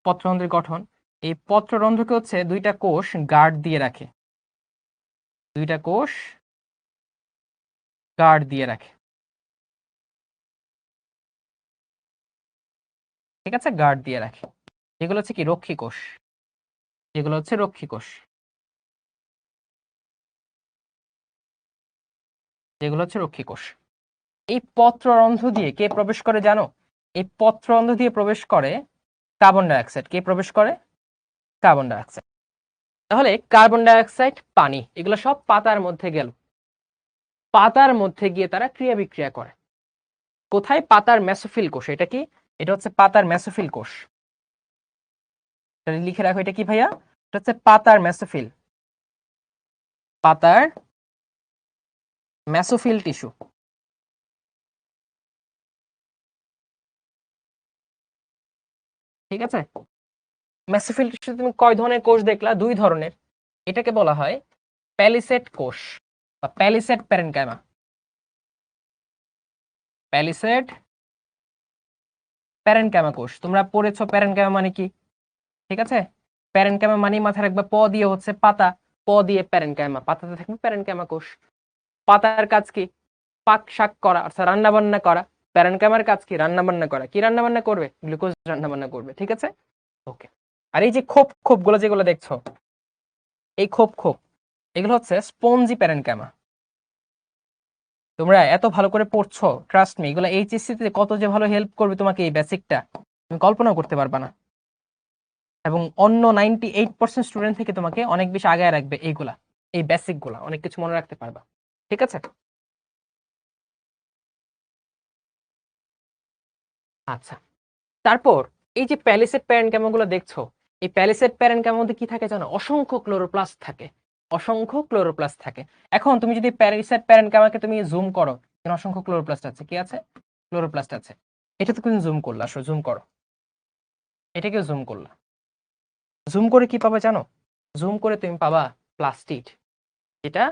পত্ররন্ধ্রের গঠন। এই পত্ররন্ধ্রকে হচ্ছে দুইটা কোষ গার্ড দিয়ে রাখে, দুইটা কোষ গার্ড দিয়ে রাখে। ঠিক আছে, গার্ড দিয়ে রাখে। যেগুলো হচ্ছে কি রক্ষী কোষ, যেগুলো হচ্ছে রক্ষী কোষ, যেগুলো হচ্ছে রক্ষী কোষ। এই পত্ররন্ধ্র দিয়ে কে প্রবেশ করে জানো? এই পত্ররন্ধ্র দিয়ে প্রবেশ করে কার্বন ডাইঅক্সাইড। কে প্রবেশ করে? Carbon dioxide. তাহলে কার্বন ডাইঅক্সাইড, পানি, এগুলো সব পাতার মধ্যে গেল। পাতার মধ্যে গিয়ে তারা ক্রিয়া বিক্রিয়া করে। কোথায়? পাতার মেসোফিল কোষ। এটা কি? এটা হচ্ছে পাতার মেসোফিল কোষ। লিখে রাখো, এটা কি ভাইয়া? এটা হচ্ছে পাতার মেসোফিল, পাতার মেসোফিল টিস্যু। ঠিক আছে, মেসোফিল টিস্যু তুমি কয় ধরনের কোষ দেখলা? দুই ধরনের। এটাকে বলা হয় প্যালিসেড কোষ বা প্যালিসেড প্যারেনকাইমা। প্যালিসেড প্যারেনকাইমা কোষ। তোমরা পড়েছো প্যারেনকাইমা মানে কি, ঠিক আছে? প্যারেনকাইমা মানে মাথায় রাখবে প দিয়ে হচ্ছে পাতা, প দিয়ে প্যারেনকাইমা, পাতাতে থাকবে প্যারেনকাইমা কোষ। পাতার কাজ কি? পাক শাক করা, অর্থাৎ রান্না বান্না করা। প্যারেনকাইমার কাজ কি? রান্না বান্না করা। কি রান্না বান্না করবে? গ্লুকোজ রান্না বান্না করবে, ঠিক আছে? ওকে। আর এই যে খোপ খোপ গুলো যেগুলো দেখছো, এই খোপ খোপ এগুলো হচ্ছে স্পঞ্জি প্যারেনকাইমা। তোমরা এত ভালো করে পড়ছো, ট্রাস্ট মি, এগুলো এইচএসসি তে কত যে ভালো হেল্প করবে তোমাকে, এই বেসিকটা তুমি কল্পনাও করতে পারবা না। এবং অন্য 98% স্টুডেন্ট থেকে তোমাকে অনেক বেশি আগায় রাখবে এইগুলা, এই বেসিক গুলা, অনেক কিছু মনে রাখতে পারবা, ঠিক আছে? আচ্ছা, তারপর এই যে প্যালিসেড প্যারেনকাইমা গুলো দেখছো, এই প্যালিসেড প্যারেনকাইমার মধ্যে কি থাকে জানো? অসংখ্য ক্লোরোপ্লাস্ট থাকে, অসংখ্য ক্লোরোপ্লাস্ট থাকে। এখন তুমি যদি প্যালিসেড প্যারেনকাইমাকে তুমি জুম করো, এখানে অসংখ্য ক্লোরোপ্লাস্ট আছে, কি আছে? ক্লোরোপ্লাস্ট আছে। এটা তো তুমি জুম করলা, আসো জুম করো, এটাকেও জুম করলা। জুম করে কি পাবা জানো? জুম করে তুমি পাবা প্লাস্টিড, এটা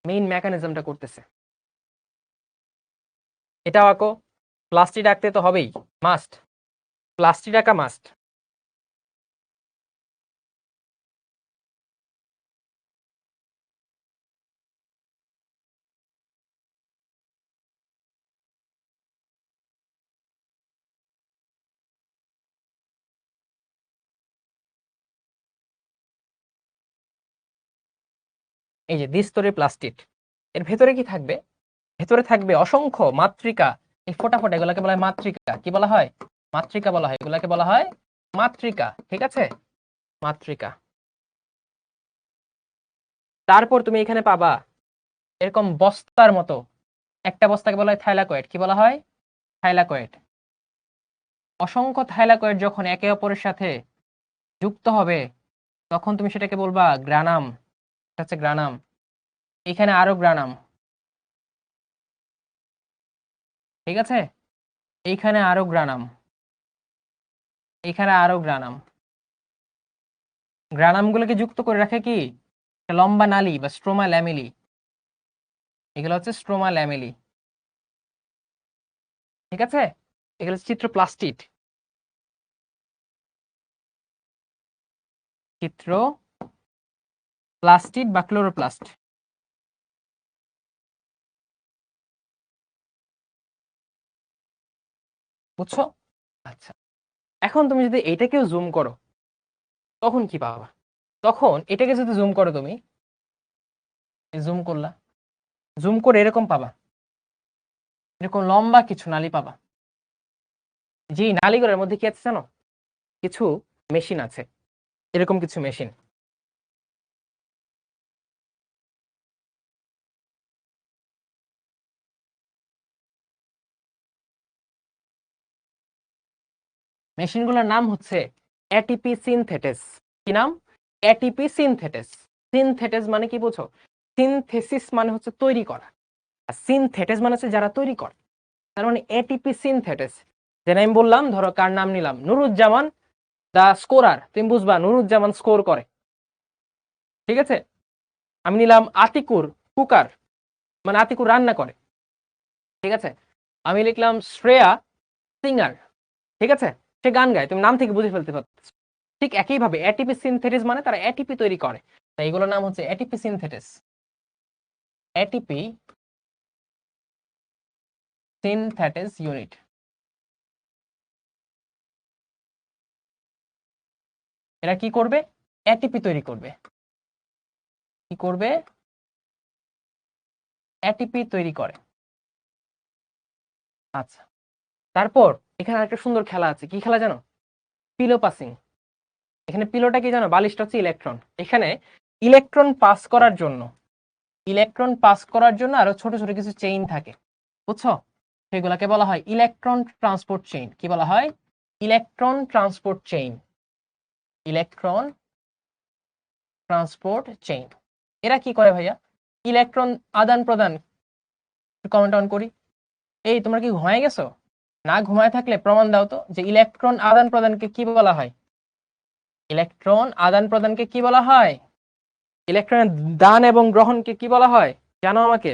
মেইন মেকানিজমটা করতেছে। এটাও আঁকো, প্লাস্টিড আঁকতে তো হবেই, মাস্ট, প্লাস্টিড আঁকা মাস্ট। এই যে দ্বিস্তরী প্লাস্টিড, এর ভেতরে কি থাকবে? ভেতরে থাকবে অসংখ্য মাতৃকা, এই ফোটা ফোটা, এগুলাকে বলা হয় মাতৃকা। কি বলা হয়? মাতৃকা বলা হয়, এগুলাকে বলা হয় মাতৃকা, ঠিক আছে? মাতৃকা। তারপর তুমি এখানে পাবা এরকম বস্তার মতো একটা বস্তাকে বলা হয় থাইলাকয়েড। কি বলা হয়? থাইলাকয়েড। অসংখ্য থাইলাকয়েড যখন একে অপরের সাথে যুক্ত হবে, তখন তুমি সেটাকে বলবা গ্রানাম, এটা হচ্ছে গ্রানাম। এখানে আরো গ্রানাম, ঠিক আছে? এইখানে আরো গ্রানাম, এখানে আরো গ্রানাম। গ্রানামগুলোকে যুক্ত করে রাখে কি? একটা লম্বা নালী বা স্ট্রোমা ল্যামেলি, এগুলো হচ্ছে স্ট্রোমা ল্যামেলি, ঠিক আছে? এগুলো হচ্ছে চিত্র প্লাস্টিড, চিত্র প্লাস্টিড বা ক্লোরোপ্লাস্ট, বুঝছো? আচ্ছা, এখন তুমি যদি এইটাকেও জুম করো, তখন কি পাবা? তখন এটাকে যদি জুম করো, তুমি জুম করলা, জুম করে এরকম পাবা, এরকম লম্বা কিছু নালী পাবা। যে নালীগুলোর মধ্যে কি আছে জানো? কিছু মেশিন আছে, এরকম কিছু মেশিন। মেশিনগুলোর নাম হচ্ছে এটিপি সিনথেটেস। কি নাম? এটিপি সিনথেটেস। সিনথেটেস মানে কি বুঝো? সিনথেসিস মানে হচ্ছে তৈরি করা, আর সিনথেটেস মানে হচ্ছে যারা তৈরি করে। তার মানে এটিপি সিনথেটেস। যেটা আমি বললাম, ধরো কার নাম নিলাম, নুরুজ্জামান দা স্কোরার, তুমি বুঝবা নুরুজ্জামান স্কোর করে, ঠিক আছে? আমি নিলাম আতিকুর কুকার, মানে আতিকুর রান্না করে, ঠিক আছে? আমি লিখলাম শ্রেয়া সিঙ্গার, ঠিক আছে? সে গান গায়, তুমি নাম থেকে বুঝে ফেলতে পারছো। ঠিক একইভাবে এটিপি সিনথেটিস মানে তারা এটিপি তৈরি করে, তাই এগুলোর নাম হচ্ছে ATP synthetase. ATP synthetase unit. এরা কি করবে? এটিপি তৈরি করবে। কি করবে? এটিপি তৈরি করে। আচ্ছা, তারপর এখানে একটা সুন্দর খেলা আছে, কি খেলা জানো? Pillow passing. এখানে পিলোটা কি জানো? বালিশটা হচ্ছে ইলেকট্রন। এখানে ইলেকট্রন পাস করার জন্য, ইলেকট্রন পাস করার জন্য আরো ছোট ছোট কিছু চেইন থাকে, বুঝছো? সেগুলোকে বলা হয় ইলেকট্রন ট্রান্সপোর্ট চেইন। কি বলা হয়? Electron transport chain, electron transport chain. এরা কি করে ভাইয়া? ইলেকট্রন আদান প্রদান। কমেন্ট অন করি। এই তোমরা কি ঘুমায় গেছো? না ঘুমায় থাকলে প্রমাণ দাও তো যে ইলেকট্রন আদান প্রদানকে কি বলা হয়? ইলেকট্রন আদান প্রদানকে কি বলা হয়? ইলেকট্রনের দান এবং গ্রহণকে কি বলা হয় জানো আমাকে?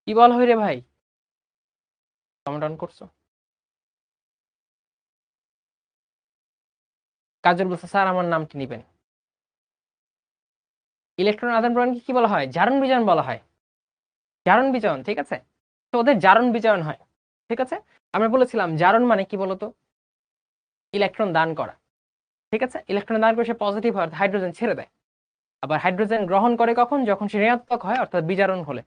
কি বল হই রে ভাই, কমেন্ট অন করছো? কাজল বলছে স্যার আমার নামটি নিবেন। ইলেকট্রন আদান প্রদানকে কি বলা হয়? জারণ বিজারণ বলা হয়। জারণ বিজারণ, ঠিক আছে। তো ওদের জারণ বিজারণ হয়, ঠিক আছে। আমরা বলেছিলাম জারণ মানে কি বলতো? ইলেকট্রন দান করা, ঠিক আছে। ইলেকট্রন দান করে সে পজিটিভ হয়, হাইড্রোজেন ছেড়ে দেয়। আবার হাইড্রোজেন গ্রহণ করে কখন? যখন সে ঋণাত্মক হয়, অর্থাৎ বিজারণ হলে।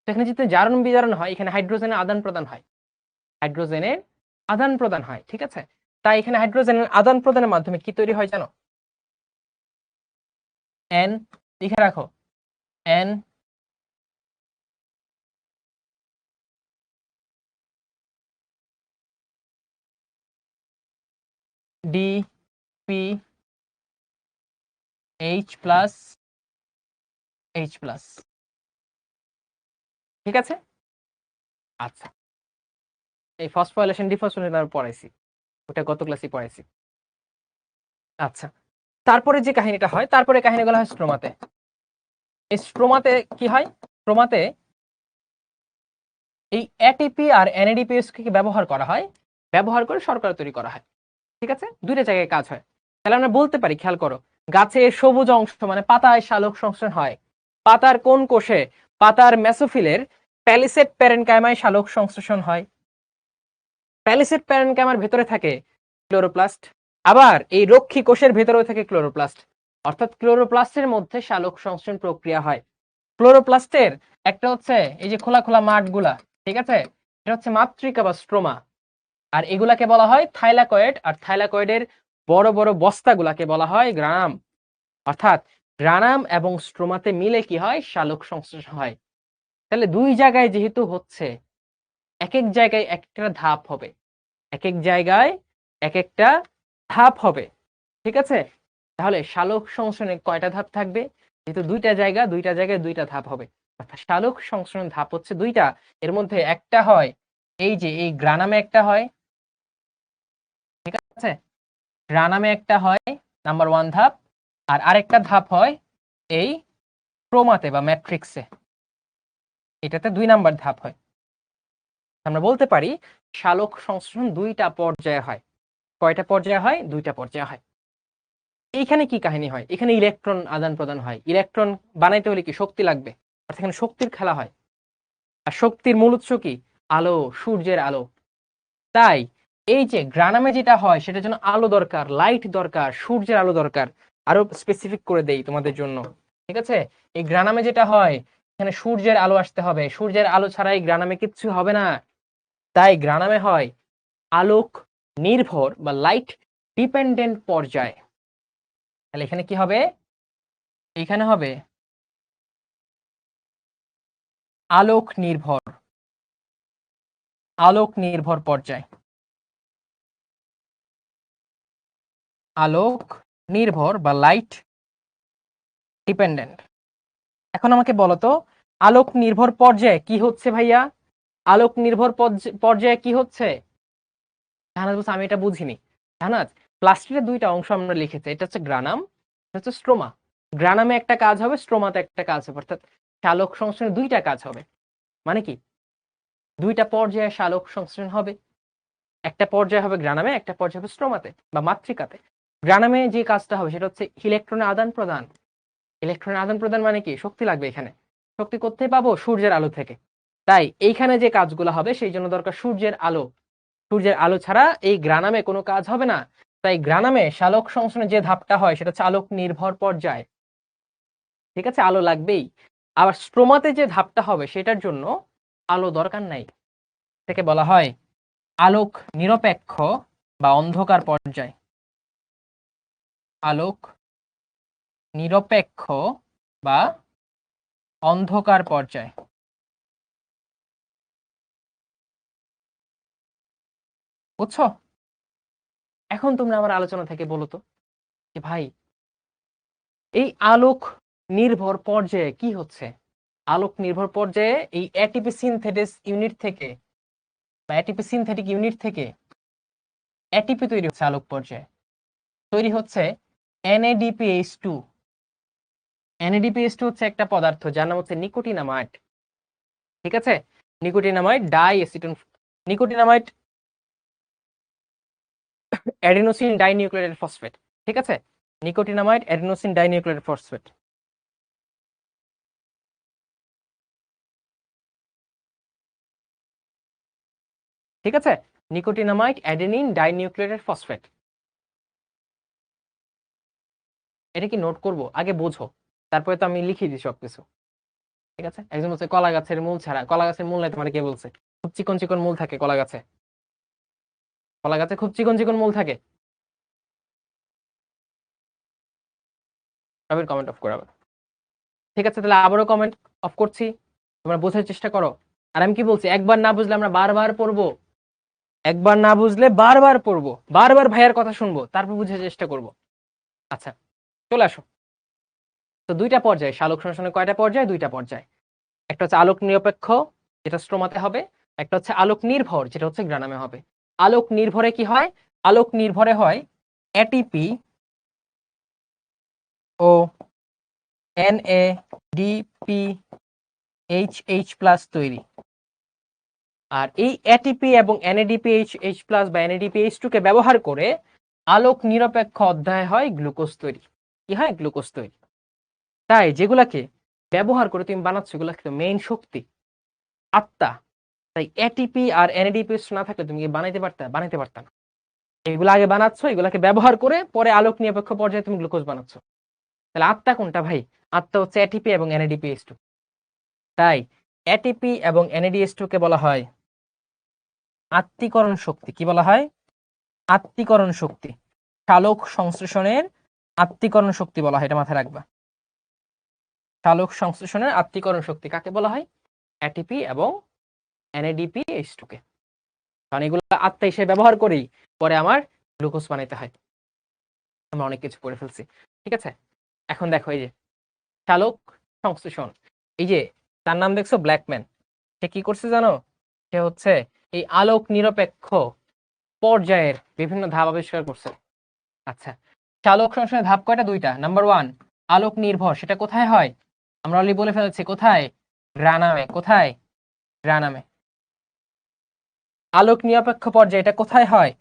সেখানে যেহেতু জারণ বিজারণ হয়, এখানে হাইড্রোজেনের আদান প্রদান হয়। হাইড্রোজেনের আদান প্রদান হয়, ঠিক আছে। তাই এখানে হাইড্রোজেনের আদান প্রদানের মাধ্যমে কি তৈরি হয় জানো? এন, লিখে রাখো, N D P H plus H plus, ঠিক আছে। আচ্ছা, এই ফসফোরাইলেশন ডিফসফোরাইলেশন আমরা পড়াইছি, ওটা গত ক্লাসে পড়াইছি। আচ্ছা, তারপরে যে কাহিনীটা হয়, তারপরে কাহিনীগুলো হয় স্ট্রোমাতে। এই স্ট্রোমাতে কি হয়? স্ট্রোমাতে এই এটিপি আর এনএডিপিএস কে ব্যবহার করা হয়, ব্যবহার করে শর্করা তৈরি করা হয়, ঠিক আছে। দুইটা জায়গায় কাজ হয়। তাহলে আমরা বলতে পারি, খেয়াল করো, গাছের সবুজ অংশ মানে পাতায় সালোক সংশ্লেষণ হয়। পাতার কোন কোষে? পাতার মেসোফিলের প্যালিসেড প্যারেনকাইমায় সালোক সংশ্লেষণ হয়। প্যালিসেড প্যারেনকাইমার ভেতরে থাকে ক্লোরোপ্লাস্ট, আবার এই রক্ষী কোষের ভেতরেও থাকে ক্লোরোপ্লাস্ট। অর্থাৎ ক্লোরোপ্লাস্টের মধ্যে সালোক সংশ্লেষণ প্রক্রিয়া হয়। ক্লোরোপ্লাস্টের একটা হচ্ছে এই যে খোলা খোলা মাঠগুলা, ঠিক আছে, এটা হচ্ছে মাতৃকা বা স্ট্রোমা। আর এগুলাকে বলা হয় থাইলাকয়েড, আর থাইলাকয়েডের বড় বড় বস্তাগুলাকে বলা হয় গ্রানাম। অর্থাৎ গ্রানাম এবং স্ট্রোমাতে মিলে কি হয়? সালোক সংশ্লেষণ হয়। তাহলে দুই জায়গায় যেহেতু হচ্ছে, এক এক জায়গায় একটা ধাপ হবে, এক এক জায়গায় এক একটা ধাপ হবে, ঠিক আছে। তাহলে সালোক সংশ্লেষণে কয়টা ধাপ থাকবে? যেহেতু দুইটা জায়গা, দুইটা জায়গায় দুইটা ধাপ হবে, অর্থাৎ সালোক সংশ্লেষণ ধাপ হচ্ছে দুইটা। এর মধ্যে একটা হয় এই যে এই গ্রানামে একটা হয়, ঠিক আছে, গ্রানামে একটা হয় নাম্বার ওয়ান ধাপ, আর আরেকটা ধাপ হয় এই ক্রোমাতে বা ম্যাট্রিক্সে, এটাতে 2 নাম্বার ধাপ হয়। আমরা বলতে পারি সালোক সংশ্লেষণ দুইটা পর্যায়ে হয়। কয়টা পর্যায়ে হয়? দুইটা পর্যায়ে হয়। এইখানে কি কাহিনী হয়? এখানে ইলেকট্রন আদান প্রদান হয়। ইলেকট্রন বানাইতে হলে কি শক্তি লাগবে, অর্থাৎ এখানে শক্তির খেলা হয়। আর শক্তির মূল উৎস কি? আলো, সূর্যের আলো। তাই এই যে গ্রানামে যেটা হয় সেটার জন্য আলো দরকার, লাইট দরকার, সূর্যের আলো দরকার। আরো স্পেসিফিক করে দেই তোমাদের জন্য, ঠিক আছে। এই গ্রানামে যেটা হয়, এখানে সূর্যের আলো আসতে হবে, সূর্যের আলো ছাড়া এই গ্রানামে কিচ্ছু হবে না। তাই গ্রানামে হয় আলোক নির্ভর বা লাইট ডিপেন্ডেন্ট পর্যায়। তাহলে এখানে কি হবে? এখানে হবে আলোক নির্ভর, আলোক নির্ভর পর্যায়, আলোক নির্ভর বা লাইট ডিপেন্ডেন্ট। এখন আমাকে বলো তো, আলোক নির্ভর পর্যায়ে কি হচ্ছে ভাইয়া? আলোক নির্ভর পর্যায়ে কি হচ্ছে? জাহানাজ বলছে আমি এটা বুঝিনি। জাহানাজ, প্লাস্টিকের দুইটা অংশ আমরা লিখেছি, এটা হচ্ছে গ্রানাম, এটা হচ্ছে স্ট্রোমা। গ্রানামে একটা কাজ হবে, স্ট্রোমাতে একটা কাজ হবে, অর্থাৎ সালোক সংশ্লেষণে দুইটা কাজ হবে। মানে কি? দুইটা পর্যায়ে সালোক সংশ্লেষণ হবে, একটা পর্যায়ে হবে গ্রানামে, একটা পর্যায়ে হবে স্ট্রোমাতে বা মাতৃকাতে। গ্রানামে যে কাজটা হবে সেটা হচ্ছে ইলেকট্রনের আদান প্রদান। ইলেকট্রনের আদান প্রদান মানে কি? শক্তি লাগবে এখানে। শক্তি কোথায় পাবো? সূর্যের আলো থেকে। তাই এইখানে যে কাজগুলো হবে সেই জন্য দরকার সূর্যের আলো। সূর্যের আলো ছাড়া এই গ্রানামে কোনো কাজ হবে না। তাই গ্রানামে সালোক সংশ্লেষণের যে ধাপটা হয় সেটা হচ্ছে আলোক নির্ভর পর্যায়, ঠিক আছে, আলো লাগবেই। আবার স্ট্রোমাতে যে ধাপটা হবে সেটার জন্য আলো দরকার নাই, এটাকে বলা হয় আলোক নিরপেক্ষ বা অন্ধকার পর্যায়। আলোক নিরপেক্ষ বা অন্ধকার পর্যায়, বুঝছো? এখন তোমরা আমার আলোচনা থেকে বলো তো যে ভাই এই আলোক নির্ভর পর্যায়ে কি হচ্ছে? আলোক নির্ভর পর্যায়ে এই এটিপি সিনথেটিস ইউনিট থেকে বা এটিপি সিনথেটিক ইউনিট থেকে এটিপি তৈরি হচ্ছে আলোক পর্যায়ে। তৈরি হচ্ছে NADPH2। NADPH2 হচ্ছে একটা পদার্থ যার নাম হচ্ছে নিকোটিনামাইড, ঠিক আছে। Nicotinamide diacetone, nicotinamide adenosine dinucleotide phosphate. ঠিক আছে, নিকোটিনামাইড অ্যাডিনোসিন ডাইনিউক্লিয়েটেড ফসফেট। ঠিক আছে, নিকোটিনামাইড অ্যাডেনিন ডাইনিউক্লিয়েটেড ফসফেট। এটা কি নোট করব? আগে বোঝো, তারপরে তো আমি লিখিয়ে দিই সবকিছু। ঠিক আছে, একজন বলছে কলা গাছের মূল ছাড়া, কলা গাছের মূল নাই, তোমার কে বলছে? খুব চিকন চিকন মূল থাকে কলা গাছে, কলা গাছে খুব চিকন চিকন মূল থাকে। সবের কমেন্ট অফ করাবে। ঠিক আছে, তাহলে আবারও কমেন্ট অফ করছি, তোমরা বোঝার চেষ্টা করো। আর আমি কি বলছি, একবার না বুঝলে আমরা বারবার পড়বো, একবার না বুঝলে বারবার পড়বো, বারবার ভাইয়ার কথা শুনবো, তারপর বুঝার চেষ্টা করব। আচ্ছা, চলে আসো। তো দুইটা পর্যায়ে সালোক সংশ্লেষণের কয়টা পর্যায়? দুইটা পর্যায়। একটা হচ্ছে আলোক নিরপেক্ষ, যেটা স্ট্রোমাতে হবে। একটা হচ্ছে আলোক নির্ভর, যেটা হচ্ছে গ্রানামে হবে। আলোক নির্ভরে কি হয়? আলোক নির্ভরে হয় এটিপি ও NADPH+ তৈরি। আর এই এটিপি এবং NADPH+ বা NADPH2 কে ব্যবহার করে আলোক নিরপেক্ষ অধ্যায় হয় গ্লুকোজ তৈরি। কি হয়? গ্লুকোজ তৈরি। তাই যেগুলাকে ব্যবহার করে তুমি বানাচ্ছ, এগুলা কিন্তু মেইন শক্তি, আত্মা। তাই এটিপি আর NADPH না থাকলে তুমি কি বানাইতে পারতা না। এগুলো আগে বানাচ্ছ, এগুলাকে ব্যবহার করে পরে আলোক নিরপেক্ষ পর্যায়ে তুমি গ্লুকোজ বানাচ্ছ। তাহলে আত্মা কোনটা ভাই? আত্মা হচ্ছে এটিপি এবং NADPH2। তাই এটিপি এবং NADH2 কে বলা হয় আত্তীকরণ শক্তি। কি বলা হয়? আত্তীকরণ শক্তি। সালোক সংশ্লেষণের আত্তীকরণ শক্তি বলা হয়, এটা মাথায় রাখবা। সালোক সংশ্লেষণের আত্তীকরণ শক্তি কাকে বলা হয়? এটিপি এবং NADPH2 কে। কারণ এগুলো আত্মা হিসেবে ব্যবহার করেই পরে আমার গ্লুকোজ বানাইতে হয়। আমরা অনেক কিছু করে ফেলছি। ঠিক আছে, এখন দেখো এই যে সালোক সংশ্লেষণ, এই যে তার নাম দেখছো ব্ল্যাকম্যান, সে কি করছে জানো? সে হচ্ছে এই আলোক নিরপেক্ষ পর্যায়ের বিভিন্ন ধাপ আবিষ্কার করছে। আচ্ছা, সালোক সংশ্লেষণের ধাপ কয়টা? দুইটা। নাম্বার 1 আলোক নির্ভর, সেটা কোথায় হয়? আমরা অলরেডি বলে ফেলেছি, কোথায়? গ্রানামে। কোথায়? গ্রানামে। আলোক নিরপেক্ষ পর্যায়ে এটা কোথায় হয়?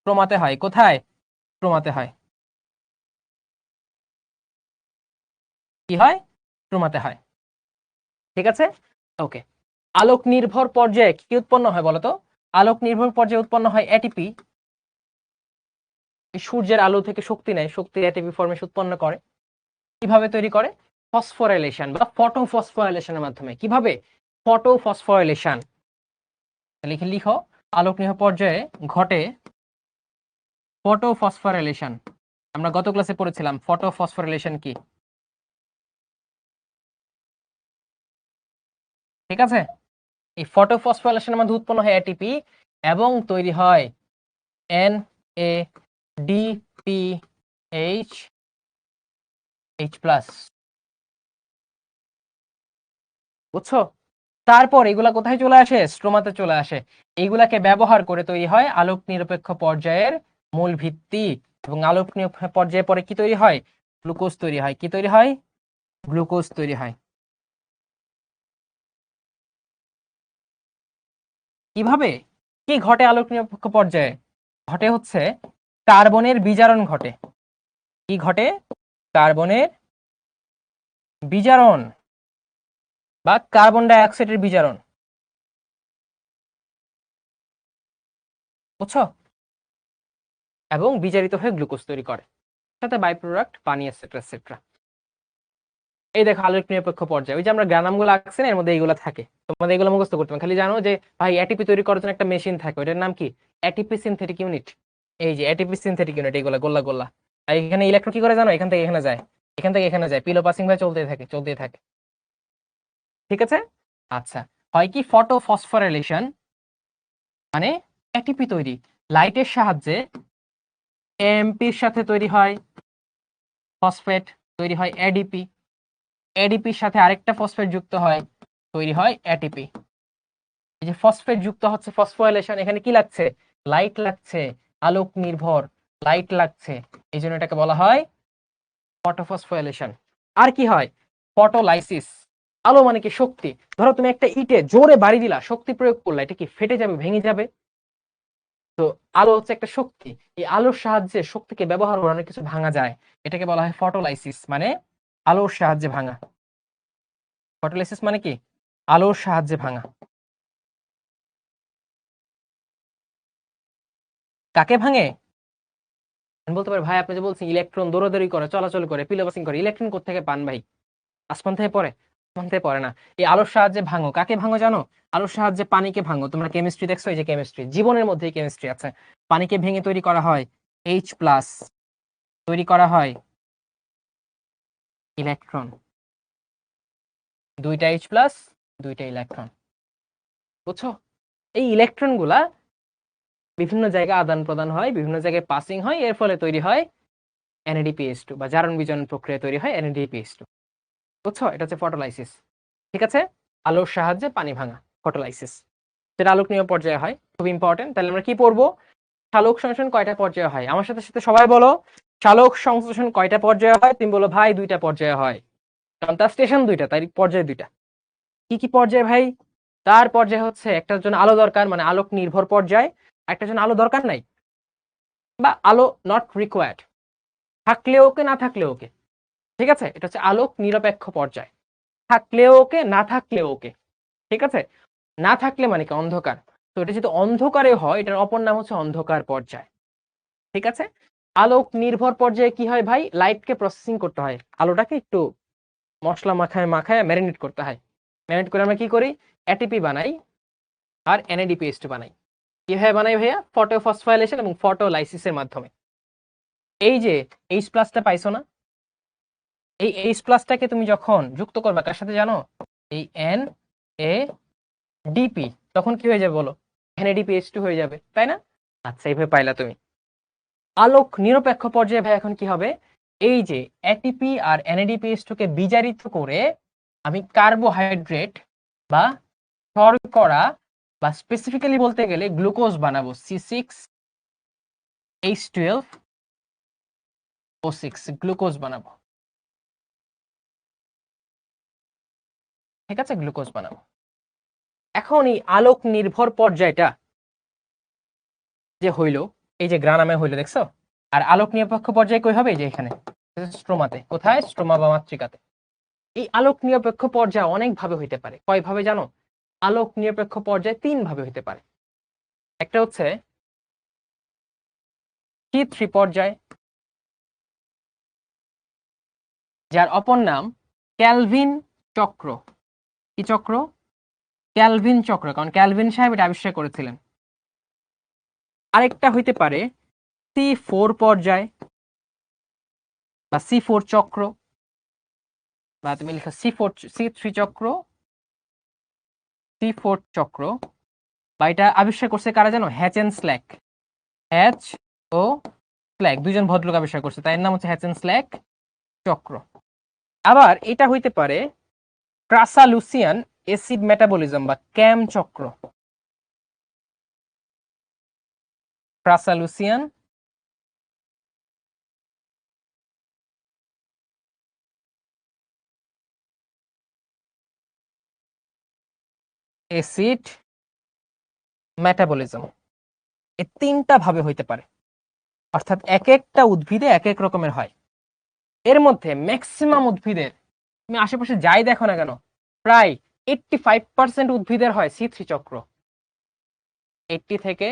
ক্রোমাতে হয়। কোথায়? ক্রোমাতে হয়। কি হয়? ক্রোমাতে হয়। ঠিক আছে, ওকে। আলোক নির্ভর পর্যায়ে কি উৎপন্ন হয় বলতো? আলোক নির্ভর পর্যায়ে উৎপন্ন হয় এটিপি। সূর্যের আলো থেকে শক্তি নেয়, শক্তি এটিপি ফর্মে উৎপন্ন করে। কিভাবে তৈরি করে? ফসফোরাইলেশন বা ফটোফসফোরাইলেশনের মাধ্যমে। কিভাবে? ফটোফসফোরাইলেশন। লিখে লিখো, আলোক নির্ভর পর্যায়ে ঘটে ফটোফসফোরাইলেশন। আমরা গত ক্লাসে পড়েছিলাম ফটোফসফোরাইলেশন কি। ঠিক আছে, এই ফটোফসফোরাইলেশনের মধ্যে উৎপন্ন হয় এটিপি এবং তৈরি হয় NADPH+। বুঝছো? তারপর এগুলা কোথায় চলে আসে? স্ট্রোমাতে চলে আসে। এইগুলাকে ব্যবহার করে তৈরি হয় আলোক নিরপেক্ষ পর্যায়ের মূল ভিত্তি। এবং আলোক নিরপেক্ষ পর্যায়ে পরে কি তৈরি হয়? গ্লুকোজ তৈরি হয়। কি তৈরি হয়? গ্লুকোজ তৈরি হয়। কিভাবে? কি ঘটে আলোক নিরপেক্ষ পর্যায়ে? ঘটে হচ্ছে কার্বনের বিজারণ ঘটে। কি ঘটে? কার্বনের বিজারণ বা কার্বন ডাই অক্সাইডের বিজারণ। বুঝছো? এবং বিজারিত হয়ে গ্লুকোজ তৈরি করে, সাথে বাই প্রোডাক্ট পানি এটসেট্রা এটসেট্রা। এই দেখো আলোক নিরপেক্ষ পর্যায়ে, ওই যে আমরা গ্রানামগুলো আঁকছি না, এর মধ্যে এইগুলো থাকে। তোমাদের এগুলো মুখস্থ করতে হবে, খালি জানো যে ভাই এটিপি তৈরি করার জন্য একটা মেশিন থাকে, ওটার নাম কি? ATP synthetic unit. এই যে এটিপি সিনথেটিক ইউনিট, এইগুলো গোল্লা গোল্লা। আর এখানে ইলেকট্রন কি করে জানো? এখান থেকে এখানে যায়, এখান থেকে এখানে যায়, পিলো পাসিং ভাবে চলতেই থাকে, চলতেই থাকে। ঠিক আছে, আচ্ছা। হয় কি? ফটোফসফোরাইলেশন, মানে এটিপি তৈরি লাইটের সাহায্যে। এমপির সাথে তৈরি হয় ফসফেট, তৈরি হয় এডিপি। এডিপির সাথে আরেকটা ফসফেট যুক্ত হয়, তৈরি হয় এটিপি। এই যে ফসফেট যুক্ত হচ্ছে, ফসফোরাইলেশন, এখানে কি লাগছে? লাইট লাগছে, আলোক নির্ভর লাইট লাগছে, এই জন্য এটাকে বলা হয় ফটোফসফোরাইলেশন। আর কি হয়? ফটোলাইসিস। আলো মানে কি শক্তি। ধরো তুমি একটা ইটে জোরে বাড়ি দিলা, শক্তি প্রয়োগ করলা, এটা কি ফেটে যাবে, ভেঙে যাবে? তো আলো হচ্ছে একটা শক্তি। এই আলোর সাহায্যে শক্তিকে ব্যবহার করে অনেক কিছু ভাঙা যায়। এটাকে বলা হয় ফটোলাইসিস, মানে আলোর সাহায্যে ভাঙা। ফটোলাইসিস মানে কি? আলোর সাহায্যে ভাঙা। কাকে ভাঙে? আমি বলতে পারি ভাই আপনি যে বলছেন ইলেকট্রন দৌড়াদৌড়ি করে, চলাচল করে, পিলোবাসিং করে, ইলেকট্রন কোত্থেকে পান ভাই? আসমান থেকে পড়ে? আসমান থেকে পড়ে না। এই আলোর সাহায্যে ভাঙো। কাকে ভাঙো জানো? আলোর সাহায্যে পানিকে ভাঙো। তোমরা কেমিস্ট্রি দেখছো, এই যে কেমিস্ট্রি, জীবনের মধ্যেই কেমিস্ট্রি আছে। পানিকে ভেঙে তৈরি করা হয় H+, তৈরি করা হয় ইলেকট্রন। 2টা H+, 2টা ইলেকট্রন। বুঝছো? এই ইলেকট্রন গুলা বিভিন্ন জায়গায় আদান প্রদান হয়, বিভিন্ন জায়গায় পাসিং হয়, এর ফলে তৈরি হয় NADPH2, বা জারণ বিজারণ প্রক্রিয়া তৈরি হয় NADPH2। বুঝছো? এটা হচ্ছে ফটোলাইসিস। ঠিক আছে? আলোর সাহায্যে পানি ভাঙা, ফটোলাইসিস। যেটা আলোকনীয় পর্যায়ে হয়, খুব ইম্পর্টেন্ট। তাহলে আমরা কি পড়বো? সালোক সংশ্লেষণ কয়টা পর্যায়ে হয়? আমার সাথে সাথে সবাই বলো, সালোক সংশ্লেষণ কয়টা পর্যায়ে হয়? তুমি বলো ভাই 2টা পর্যায়ে হয়, কারণ তার স্টেশন 2টা, তাই পর্যায়ে 2টা। কি কি পর্যায়ে ভাই? তার পর্যায়ে হচ্ছে, একটার জন্য আলো দরকার মানে আলোক নির্ভর পর্যায়, একটার জন্য আলো দরকার নাই বা আলো নট রিকোয়ার্ড, থাকলেও ওকে না থাকলেও ওকে। ঠিক আছে? এটা হচ্ছে আলোক নিরপেক্ষ পর্যায়, থাকলেও ওকে না থাকলেও ওকে। ঠিক আছে? না থাকলে মানে কি অন্ধকার। তো এটা যদি অন্ধকারে হয়, এটার অপর নাম হচ্ছে অন্ধকার পর্যায়। ঠিক আছে? আলোক নির্ভর পর্যায়ে কি হয় ভাই? লাইটকে প্রসেসিং করতে হয়, আলোটাকে একটু মশলা মাখায় মাখায় ম্যারিনেট করতে হয়। ম্যারিনেট করে আমরা কি করি? এটিপি বানাই আর NADPH2 বানাই। কিভাবে বানাই ভাইয়া? ফটোফসফোরাইলেশন এবং ফটোলাইসিসের মাধ্যমে। এই যে H+টা পাইছো না, এই H+টাকে তুমি যখন যুক্ত করবে কার সাথে জানো? এই NADP, তখন কি হয়ে যাবে বলো? NADPH2 হয়ে যাবে, তাই না? আচ্ছা, এইভাবে পাইলা তুমি। আলোক নিরপেক্ষ পর্যায়ে ভাই এখন কি হবে? এই যে এটিপি আর NADPH2 কে বিজারিত করে আমি কার্বোহাইড্রেট বা শর্করা, বা স্পেসিফিক্যালি বলতে গেলে গ্লুকোজ বানাবো, C6H12O6 গ্লুকোজ বানাবো। ঠিক আছে? গ্লুকোজ বানাবো। এখন এই আলোক নির্ভর পর্যায়টা যে হইলো, এই যে গ্রানামে হইলো, দেখছো? আর আলোক নিরপেক্ষ পর্যায়ে কই হবে? এই যে এখানে স্ট্রোমাতে। কোথায়? স্ট্রোমা বা মাতৃকাতে। এই আলোক নিরপেক্ষ পর্যায় অনেক ভাবে হইতে পারে। কয় ভাবে জানো? আলোক নিরপেক্ষ পর্যায় 3 ভাবে হইতে পারে। একটা হচ্ছে T3 পর্যায়, যার অপর নাম ক্যালভিন চক্র। কি চক্র? ক্যালভিন চক্র, কারণ ক্যালভিন সাহেব এটা আবিষ্কার করেছিলেন। আরেকটা হইতে পারে C4 পর্যায় বা C4 চক্র, বা তুমি লেখা C3 চক্র, C4 চক্র। বা এটা আবিষ্কার করছে কারা জানো? Hatch and Slack. হ্যাচ ও স্ল্যাক, দুইজন ভদ্রলোক আবিষ্কার করছে, তাই এর নাম হচ্ছে হ্যাচ এন্ড স্ল্যাক চক্র। আবার এটা হইতে পারে ক্রাসালুসিয়ান এসিড মেটাবলিজম বা ক্যাম চক্র। ক্রাসালুসিয়ান এসিড মেটাবলিজম। এই 3টা ভাবে হইতে পারে, অর্থাৎ এক একটা উদ্ভিদে এক এক রকমের হয়। এর মধ্যে ম্যাক্সিমাম উদ্ভিদের, তুমি আশেপাশে যাই দেখো না কেন, প্রায় 85% উদ্ভিদের হয় C3 চক্র। 80 থেকে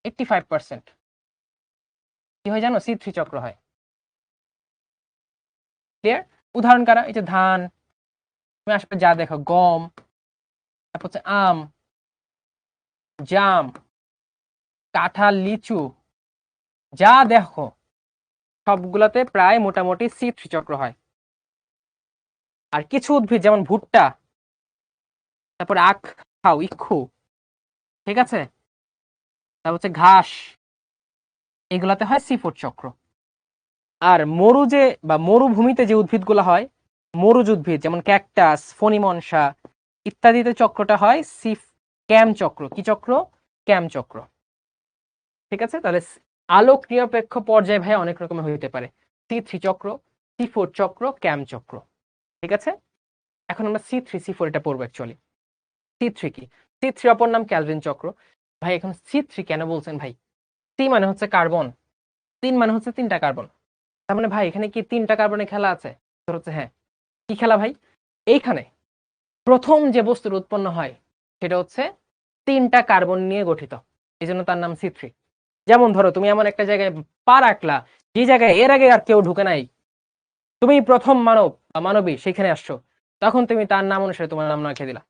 85% কি হয় জানো? C3 চক্র হয়। ক্লিয়ার? উদাহরণ কারা? এই যে ধান, তুমি আশেপাশে যা দেখো, গম, তারপর হচ্ছে আম, জাম, কাঁঠাল, লিচু, যা দেখো সবগুলাতে প্রায় মোটামুটি C3 চক্র হয়। আর কিছু উদ্ভিদ যেমন ভুট্টা, তারপরে আখ খাও, ইক্ষু, ঠিক আছে, তারপর হচ্ছে ঘাস, এগুলাতে হয় C4 চক্র। আর মরু যে বা মরুভূমিতে যে উদ্ভিদগুলো হয়, মরুজ উদ্ভিদ যেমন ক্যাকটাস, ফণিমনসা ইত্যাদিতে চক্রটা হয় ক্যাম চক্র। কি চক্র? ক্যাম চক্র। ঠিক আছে? তাহলে আলোক নিরপেক্ষ পর্যায়ে ভাই অনেক রকমের হইতে পারে। C3 চক্র, C4 চক্র, ক্যাম চক্র। ঠিক আছে? এখন আমরা C3 C4 এটা পড়বো অ্যাকচুয়ালি। C3 কি? C3 অপর নাম ক্যালভিন চক্র। ভাই এখন C3 কেন বলছেন ভাই? C মানে হচ্ছে কার্বন, 3 মানে হচ্ছে 3টা কার্বন। তার মানে ভাই এখানে কি 3টা কার্বনের খেলা আছে? উত্তর হচ্ছে হ্যাঁ। কি খেলা ভাই? এইখানে প্রথম যে বস্তুর উৎপন্ন হয় সেটা হচ্ছে 3টা কার্বন নিয়ে গঠিত। এজন্য তার নাম C3। যেমন ধরো তুমি এমন একটা জায়গায় পা রাখলা, যে জায়গায় এর আগে আর কেউ ঢুকে নাই, তুমি প্রথম মানব বা মানবী সেখানে আসছো, তখন তুমি তার নাম অনুসারে তোমার নাম রেখে দিলা,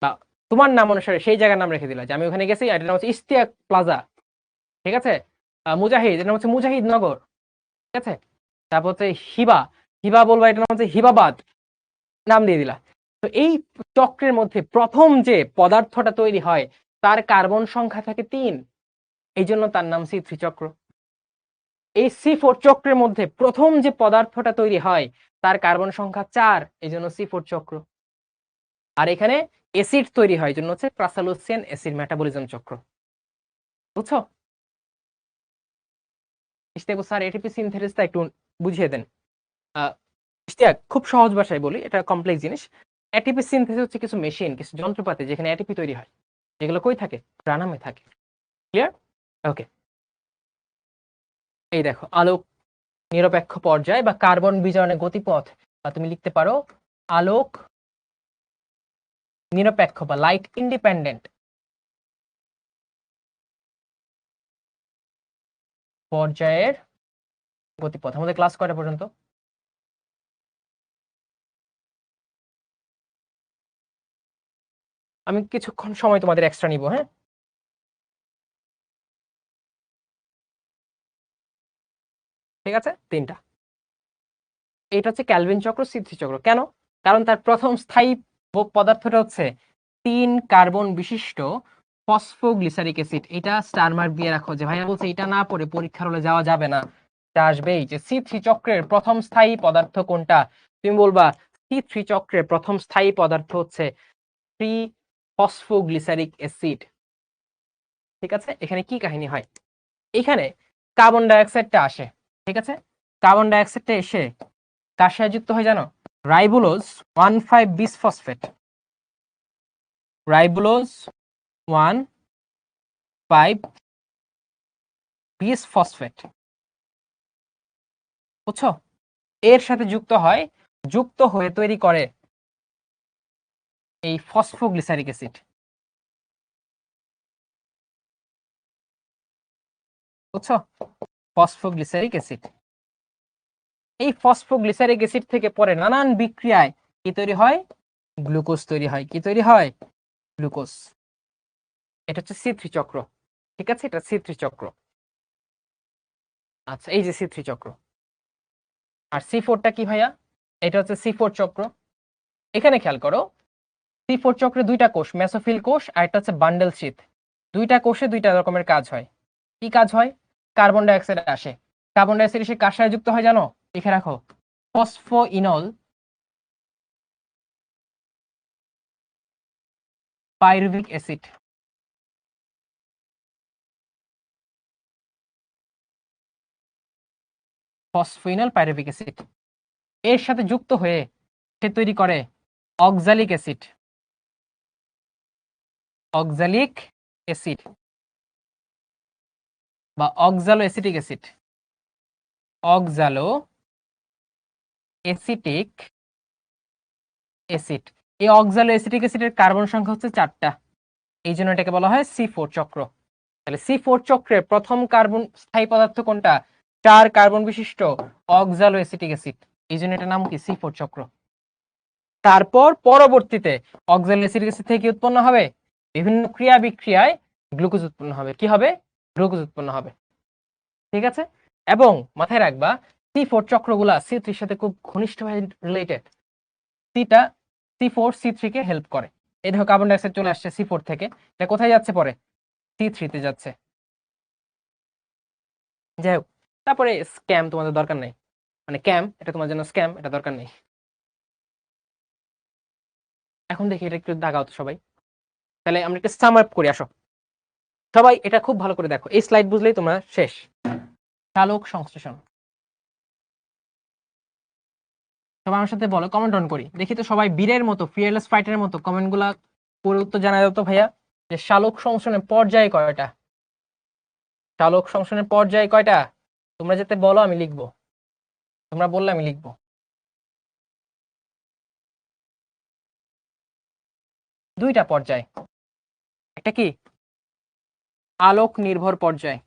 বা তোমার নাম অনুসারে সেই জায়গার নাম রেখে দিলা যে আমি ওখানে গেছি, এটার নাম হচ্ছে ইশতিয়াক প্লাজা, ঠিক আছে। মুজাহিদ, এটার নাম হচ্ছে মুজাহিদ নগর, ঠিক আছে। তারপর হচ্ছে হিবা, হিবা বলবা, এটার নাম হচ্ছে হিবাবাদ, নাম দিয়ে দিলা। তো এই চক্রের মধ্যে প্রথম যে পদার্থটা তৈরি হয় তার কার্বন সংখ্যা থাকে 3, এই জন্য তার নাম C3 চক্র। এই C4 চক্রের মধ্যে প্রথম যে পদার্থটা তৈরি হয় তার কার্বন সংখ্যা 4, এই জন্য C4 চক্র। আর এখানে অ্যাসিড তৈরি হয়, জন্য হচ্ছে প্রাসালুসিয়ান অ্যাসিড মেটাবলিজম চক্র। বুঝছো? ইশতিয়াক স্যার এটিপি সিনথেসিসটা একটু বুঝিয়ে দেন। ইশতিয়াক খুব সহজ ভাষায় বলি, এটা কমপ্লেক্স জিনিস। এটিপি সিনথেসিস হচ্ছে কিছু মেশিন, কিছু যন্ত্রপাতি যেখানে এটিপি তৈরি হয়, যেগুলো কই থাকে? প্রাণামে থাকে। ক্লিয়ার? ওকে। এই দেখো, আলোক নিরপেক্ষ পর্যায় বা কার্বন বিজারণের গতিপথ, বা তুমি লিখতে পারো আলোক নিরপেক্ষ বা লাইট ইন্ডিপেন্ডেন্ট পর্যায়ের গতিপথ। আমাদের ক্লাস কয়টা পর্যন্ত? আমি কিছুক্ষণ সময় তোমাদের এক্সট্রা নিব, হ্যাঁ? ঠিক আছে, 3টা। এটা হচ্ছে ক্যালভিন চক্র, C3 চক্র। কেন? কারণ তার প্রথম স্থায়ী পদার্থটা হচ্ছে 3 কার্বন বিশিষ্ট ফসফোগ্লিসারিক অ্যাসিড। এটা স্টার মার্ক দিয়ে রাখো, যে ভাইয়া বলছে এটা না পড়ে পরীক্ষার হলে যাওয়া যাবে না। এটা আসবেই যে C3 চক্রের প্রথম স্থায়ী পদার্থ কোনটা। তুমি বলবা C3 চক্রের প্রথম স্থায়ী পদার্থ হচ্ছে 3 ফসফোগ্লিসারিক অ্যাসিড। ঠিক আছে, এখানে কি কাহিনী হয়? এখানে কার্বন ডাইঅক্সাইডটা আসে, ঠিক আছে। কার্বন ডাইঅক্সাইডটা এসে কার সাথে যুক্ত হয় জানো? রাইবোলোজ 1,5 বিসফসফেট, রাইবোলোজ 1,5 বিসফসফেট, বুঝছো? এর সাথে যুক্ত হয়, যুক্ত হয়ে তৈরি করে এই ফসফোগ্লিসারিক অ্যাসিড, বুঝছো? Phosphoglyceric acid. এই ফসফোগ্লিসারিক অ্যাসিড থেকে পরে নানান বিক্রিয়ায় কি তৈরি হয়? গ্লুকোজ তৈরি হয়। কি তৈরি হয়? গ্লুকোজ। এটা হচ্ছে C3 চক্র, ঠিক আছে। এটা C3 চক্র। আচ্ছা, এই যে C3 চক্র। আর C4টা কি ভাইয়া? এটা হচ্ছে C4 চক্র। এখানে খেয়াল করো, C4 চক্রে 2টা কোষ, মেসোফিল কোষ আর একটা হচ্ছে বান্ডেল শীথ। 2টা কোষে 2টা রকমের কাজ হয়। কি কাজ হয়? কার্বন ডাইঅক্সাইড আসে, কার্বন ডাইঅক্সাইড এসে কার সাথে যুক্ত হয় জানো? লিখে রাখো, ফসফোইনল পাইরুভিক অ্যাসিড। ফসফোইনল পাইরুভিক অ্যাসিড এর সাথে যুক্ত হয়ে সে তৈরি করে অক্সালিক অ্যাসিড, অক্সালিক অ্যাসিড বা অক্সালো অ্যাসিটিক অ্যাসিড, অক্সালো অ্যাসিটিক অ্যাসিড। এই অক্সালো অ্যাসিটিক অ্যাসিডের কার্বন সংখ্যা হচ্ছে 4টা, এই জন্য এটাকে বলা হয় C4 চক্র। তাহলে C4 চক্রের প্রথম কার্বন স্থায়ী পদার্থ কোনটা? 4 কার্বন বিশিষ্ট অক্সালো অ্যাসিটিক অ্যাসিড, এই জন্য এটার নাম কি? C4 চক্র। তারপর পরবর্তীতে অক্সালো অ্যাসিটিক অ্যাসিড থেকে উৎপন্ন হবে বিভিন্ন ক্রিয়া বিক্রিয়ায় গ্লুকোজ উৎপন্ন হবে। কি হবে? গ্লুকোজ উৎপন্ন হবে, ঠিক আছে। এবং মাথায় রাখবা, C4 চক্রগুলা C3 এর সাথে খুব ঘনিষ্ঠভাবে রিলেটেড। সিটা C4 C3 কে হেল্প করে। এই দেখো, কার্বন ডাইঅক্সাইড চলে আসছে C4 থেকে, এটা কোথায় যাচ্ছে? পরে C3 তে যাচ্ছে। যাই হোক, তারপরে স্ক্যাম তোমাদের দরকার নেই, মানে ক্যাম, এটা তোমার জন্য স্ক্যাম, এটা দরকার নেই। এখন দেখি এটা একটু দাগাও তো সবাই। তাহলে আমরা একটা সাম আপ করি, আসো সবাই এটা খুব ভালো করে দেখো, এই স্লাইড বুঝলেই তোমরা শেষ। চালক সংশ্লেষণ। সবাই আমার সাথে বলো, কমেন্ট অন করি দেখি তো সবাই বীরের মতো, ফিয়ারলেস ফাইটারের মতো কমেন্ট গুলা করে উত্তর জানা যেত ভাইয়া, যে সালোক সংশ্লেষণের পর্যায় কয়টা, সালোক সংশ্লেষণের পর্যায় কয়টা। তোমরা যাতে বলো আমি লিখবো, তোমরা বললে আমি লিখবো। দুইটা পর্যায়, একটা কি আলোক নির্ভর পর্যায়,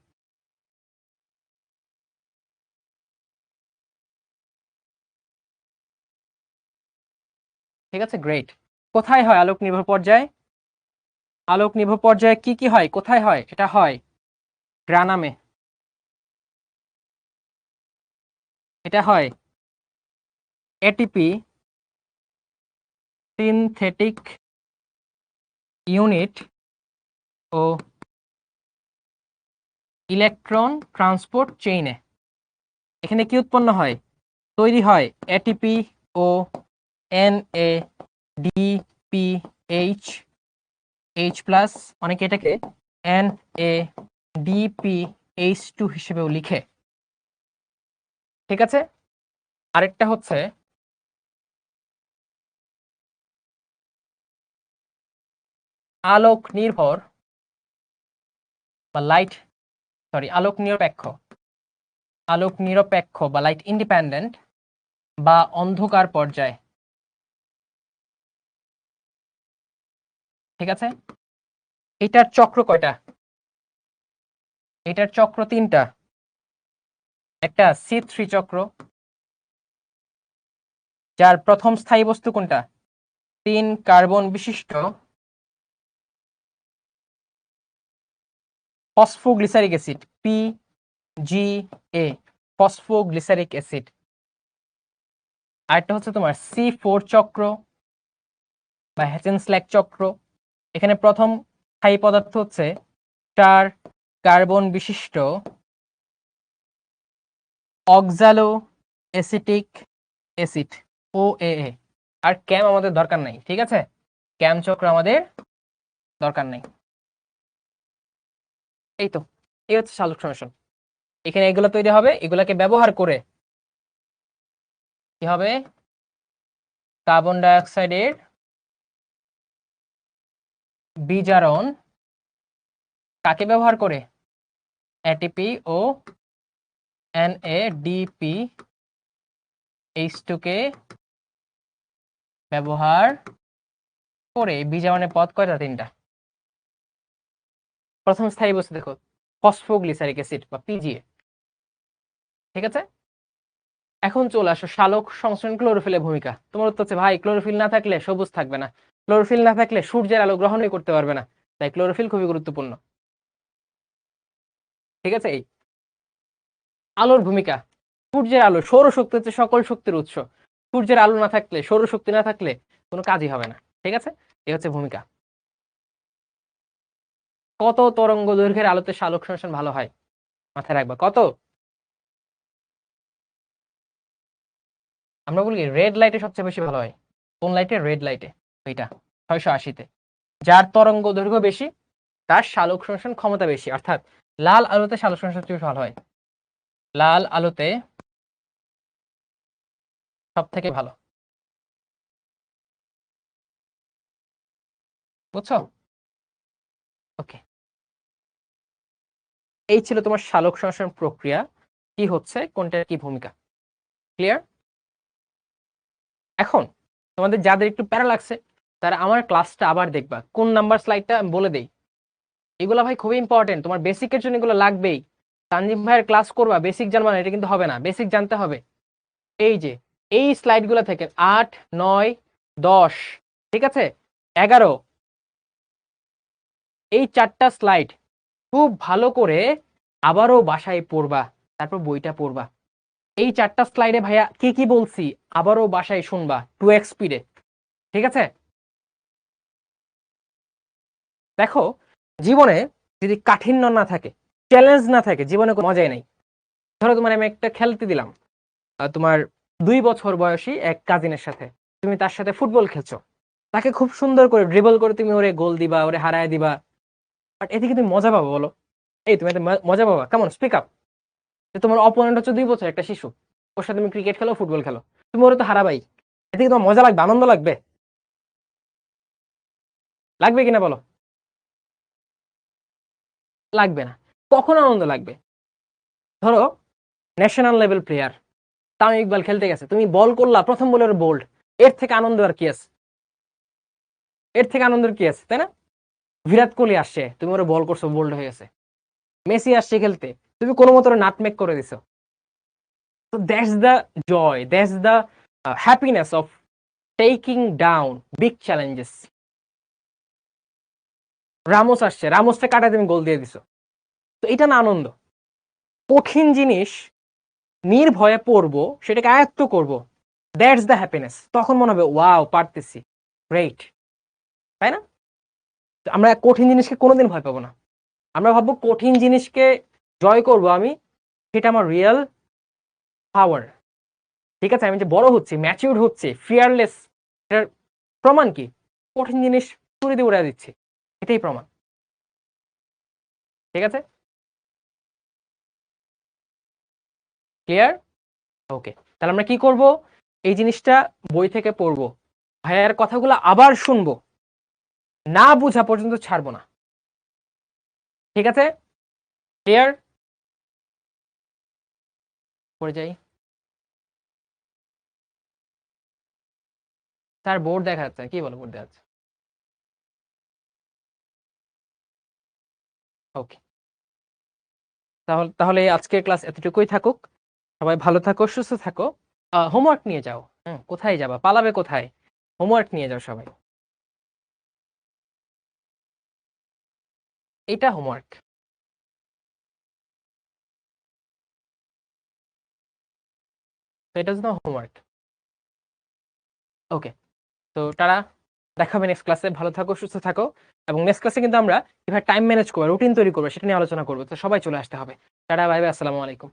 ঠিক আছে গ্রেট। কোথায় হয় আলোক নির্ভর পর্যায়? আলোক নির্ভর পর্যায়ে কি কি হয়, কোথায় হয়? এটা হয় গ্রানামে, এটা হয় এটিপি সিনথেটিক ইউনিট ও ইলেকট্রন ট্রান্সপোর্ট চেইনে। এখানে কি উৎপন্ন হয়? তৈরি হয় এটিপি ও এনএ ডিপিএইচ এইচ প্লাস, অনেকে এটাকে এনএ ডিপিএইচ2 হিসেবেও লিখে, ঠিক আছে। আরেকটা হচ্ছে আলোক নির্ভর বা লাইট, সরি আলোক নিরপেক্ষ, আলোক নিরপেক্ষ বা লাইট ইন্ডিপেন্ডেন্ট বা অন্ধকার পর্যায়, ঠিক আছে। এটার চক্র কয়টা? এটার চক্র তিনটা। একটা C3 চক্র, যার প্রথম স্থায়ী বস্তু কোনটা? 3 কার্বন বিশিষ্ট phosphoglyceric acid, PGA, phosphoglyceric acid. আরেকটা হচ্ছে তোমার C4 চক্র বা হ্যাচেনস্ল্যাক চক্র। এখানে প্রথম স্থায়ী পদার্থ হচ্ছে 4 কার্বন বিশিষ্ট অক্সালো অ্যাসিটিক অ্যাসিড, OAA। আর ক্যাম আমাদের দরকার নাই, ঠিক আছে, ক্যাম চক্র আমাদের দরকার নাই। এই তো, এই হচ্ছে সালোক সংশ্লেষণ। এখানে এগুলো তৈরি হবে, এগুলাকে ব্যবহার করে কি হবে? কার্বন ডাই অক্সাইডের বিজারণ কাকে ব্যবহার করে? এটিপি ও NADPH2 কে ব্যবহার করে। বিজারণের পদ কয়টা? তিনটা। প্রথম স্থায়ী বস্তু দেখো ফসফোগ্লিসারিক অ্যাসিড বা PGA, ঠিক আছে। এখন চলে আসো সালোক সংশ্লেষণ ক্লোরোফিলের ভূমিকা। তোমার উত্তর হচ্ছে ভাই ক্লোরোফিল না থাকলে সবুজ থাকবে না, ক্লোরোফিল না থাকলে সূর্যের আলো গ্রহণই করতে পারবে না, তাই ক্লোরোফিল খুবই গুরুত্বপূর্ণ, ঠিক আছে। এই আলোর ভূমিকা, সূর্যের আলো, সৌরশক্তি হচ্ছে সকল শক্তির উৎস, সূর্যের আলো না থাকলে, সৌরশক্তি না থাকলে কোনো কাজই হবে না, ঠিক আছে। এই হচ্ছে ভূমিকা। কত তরঙ্গ দৈর্ঘ্যের আলোতে সালোক সংশ্লেষণ ভালো হয়? মাথায় রাখবা কত। আমরা বলি রেড লাইটে সবচেয়ে বেশি ভালো হয়। কোন লাইটে? রেড লাইটে, ওইটা 680-তে। যার তরঙ্গ দৈর্ঘ্য বেশি তার সালোক সংশ্লেষণ ক্ষমতা বেশি, অর্থাৎ লাল আলোতে সালোক সংশ্লেষণ সবচেয়ে ভালো হয়, লাল আলোতে সব থেকে ভালো, বুঝছো? ওকে, এই ছিল তোমার সালোক সংশ্লেষণ প্রক্রিয়া, কি হচ্ছে, কোনটার কি ভূমিকা, ক্লিয়ার। এখন তোমাদের যাদের একটু প্যারা লাগছে তারা আমার ক্লাসটা আবার দেখবা। কোন নাম্বার স্লাইডটা আমি বলে দেই, এগুলো ভাই খুবই ইম্পর্টেন্ট, তোমার বেসিকের জন্য এগুলো লাগবেই। তানজিম ভাইয়ের ক্লাস করবা বেসিক জানবা না, এটা কিন্তু হবে না, বেসিক জানতে হবে। এই যে এই স্লাইডগুলো থেকে 8, 9, 10, ঠিক আছে, 11, এই 4টা স্লাইড খুব ভালো করে আবারও বাসায় পড়বা, তারপর বইটা পড়বা। এই 4টা স্লাইডে ভাইয়া কি কি বলছি আবারও বাসায় শুনবা 2x স্পিডে, ঠিক আছে। দেখো, জীবনে যদি কাঠিন্য না থাকে, চ্যালেঞ্জ না থাকে, জীবনে কোনো মজাই নাই। ধরো তোমার আমি একটা খেলতে দিলাম, তোমার 2 বছর বয়সী এক কাজিনের সাথে, তুমি তার সাথে ফুটবল খেলছো, তাকে খুব সুন্দর করে ড্রিবল করে তুমি ওরে গোল দিবা, ওরে হারায় দিবা, বাট এতে কি তুমি মজা পাবো বলো? এই তুমি এতে মজা পাবা? কেমন স্পিক আপ। তোমার অপোনেন্ট হচ্ছে 2 বছর একটা শিশু, ওর সাথে তুমি ক্রিকেট খেলো, ফুটবল খেলো, তুমি ওরা তো হারাবাই, এতে কি তোমার মজা লাগবে, আনন্দ লাগবে? লাগবে কিনা বলো? লাগবে না। কখন আনন্দ লাগবে? ধরো national level player Tamim Iqbal খেলতে গেছে, তুমি বল করলা, প্রথম বলের বোল্ড, এর থেকে আনন্দ আর কি আছে? এর থেকে আনন্দের কি আছে, তাই না? বিরাট কোহলি আসছে, তুমি ওরা বল করছো, বোল্ড হয়ে গেছে। মেসি আসছে খেলতে, তুমি কোনো মতো নাটমেক করে দিছো। তো that's the joy, that's the happiness of taking down big challenges. Ramos আসছে, রামোসটা কাটায় তুমি গোল দিয়ে দিছো, তো এটা না আনন্দ? কঠিন জিনিস নির্ভয়ে পড়বো, সেটাকে আয়ত্ত করব, দ্যাটস দ্য হ্যাপিনেস। তখন মনে হবে ওয়াও পারতেছি, গ্রেট, তাই না? তো আমরা কঠিন জিনিসকে কোনোদিন ভয় পাবো না, আমরা ভাববো কঠিন জিনিসকে জয় করব আমি, সেটা আমার রিয়েল পাওয়ার। ঠিক আছে, আমি যে বড় হচ্ছি, ম্যাচিউর হচ্ছে, ফিয়ারলেস, এটার প্রমাণ কি? কঠিন জিনিস ছুরি দিয়ে উড়াই দিচ্ছি, এটাই প্রমাণ। ঠিক আছে, ক্লিয়ার? ওকে, তাহলে আমরা কি করব? এই জিনিসটা বই থেকে পড়বো, ভাইয়ার কথাগুলো আবার শুনবো, না বুঝা পর্যন্ত ছাড়বো না। ঠিক আছে, ক্লিয়ার? পড়ে যাই। তার বোর্ড দেখা যাচ্ছে, কি বলো বোর্ড দেখা যাচ্ছে? ওকে, তাহলে তাহলে আজকের ক্লাস এতটুকুই থাকুক। সবাই ভালো থাকো, সুস্থ থাকো। হোমওয়ার্ক নিয়ে যাও। কোথায় যাবা, পালাবে কোথায়? হোমওয়ার্ক নিয়ে যাও সবাই। এটা হোমওয়ার্ক। তো এটা হচ্ছে হোমওয়ার্ক। ওকে, তো তারা দেখাবে নেক্সট ক্লাসে। ভালো থাকো, সুস্থ থাকো। এবং নেক্সট ক্লাসে কিন্তু আমরা কিভাবে টাইম ম্যানেজ করবো, রুটিন তৈরি করবো, সেটা নিয়ে আলোচনা করবো। তো সবাই চলে আসতে হবে। টাটা, বাই বাই, আসসালামু আলাইকুম।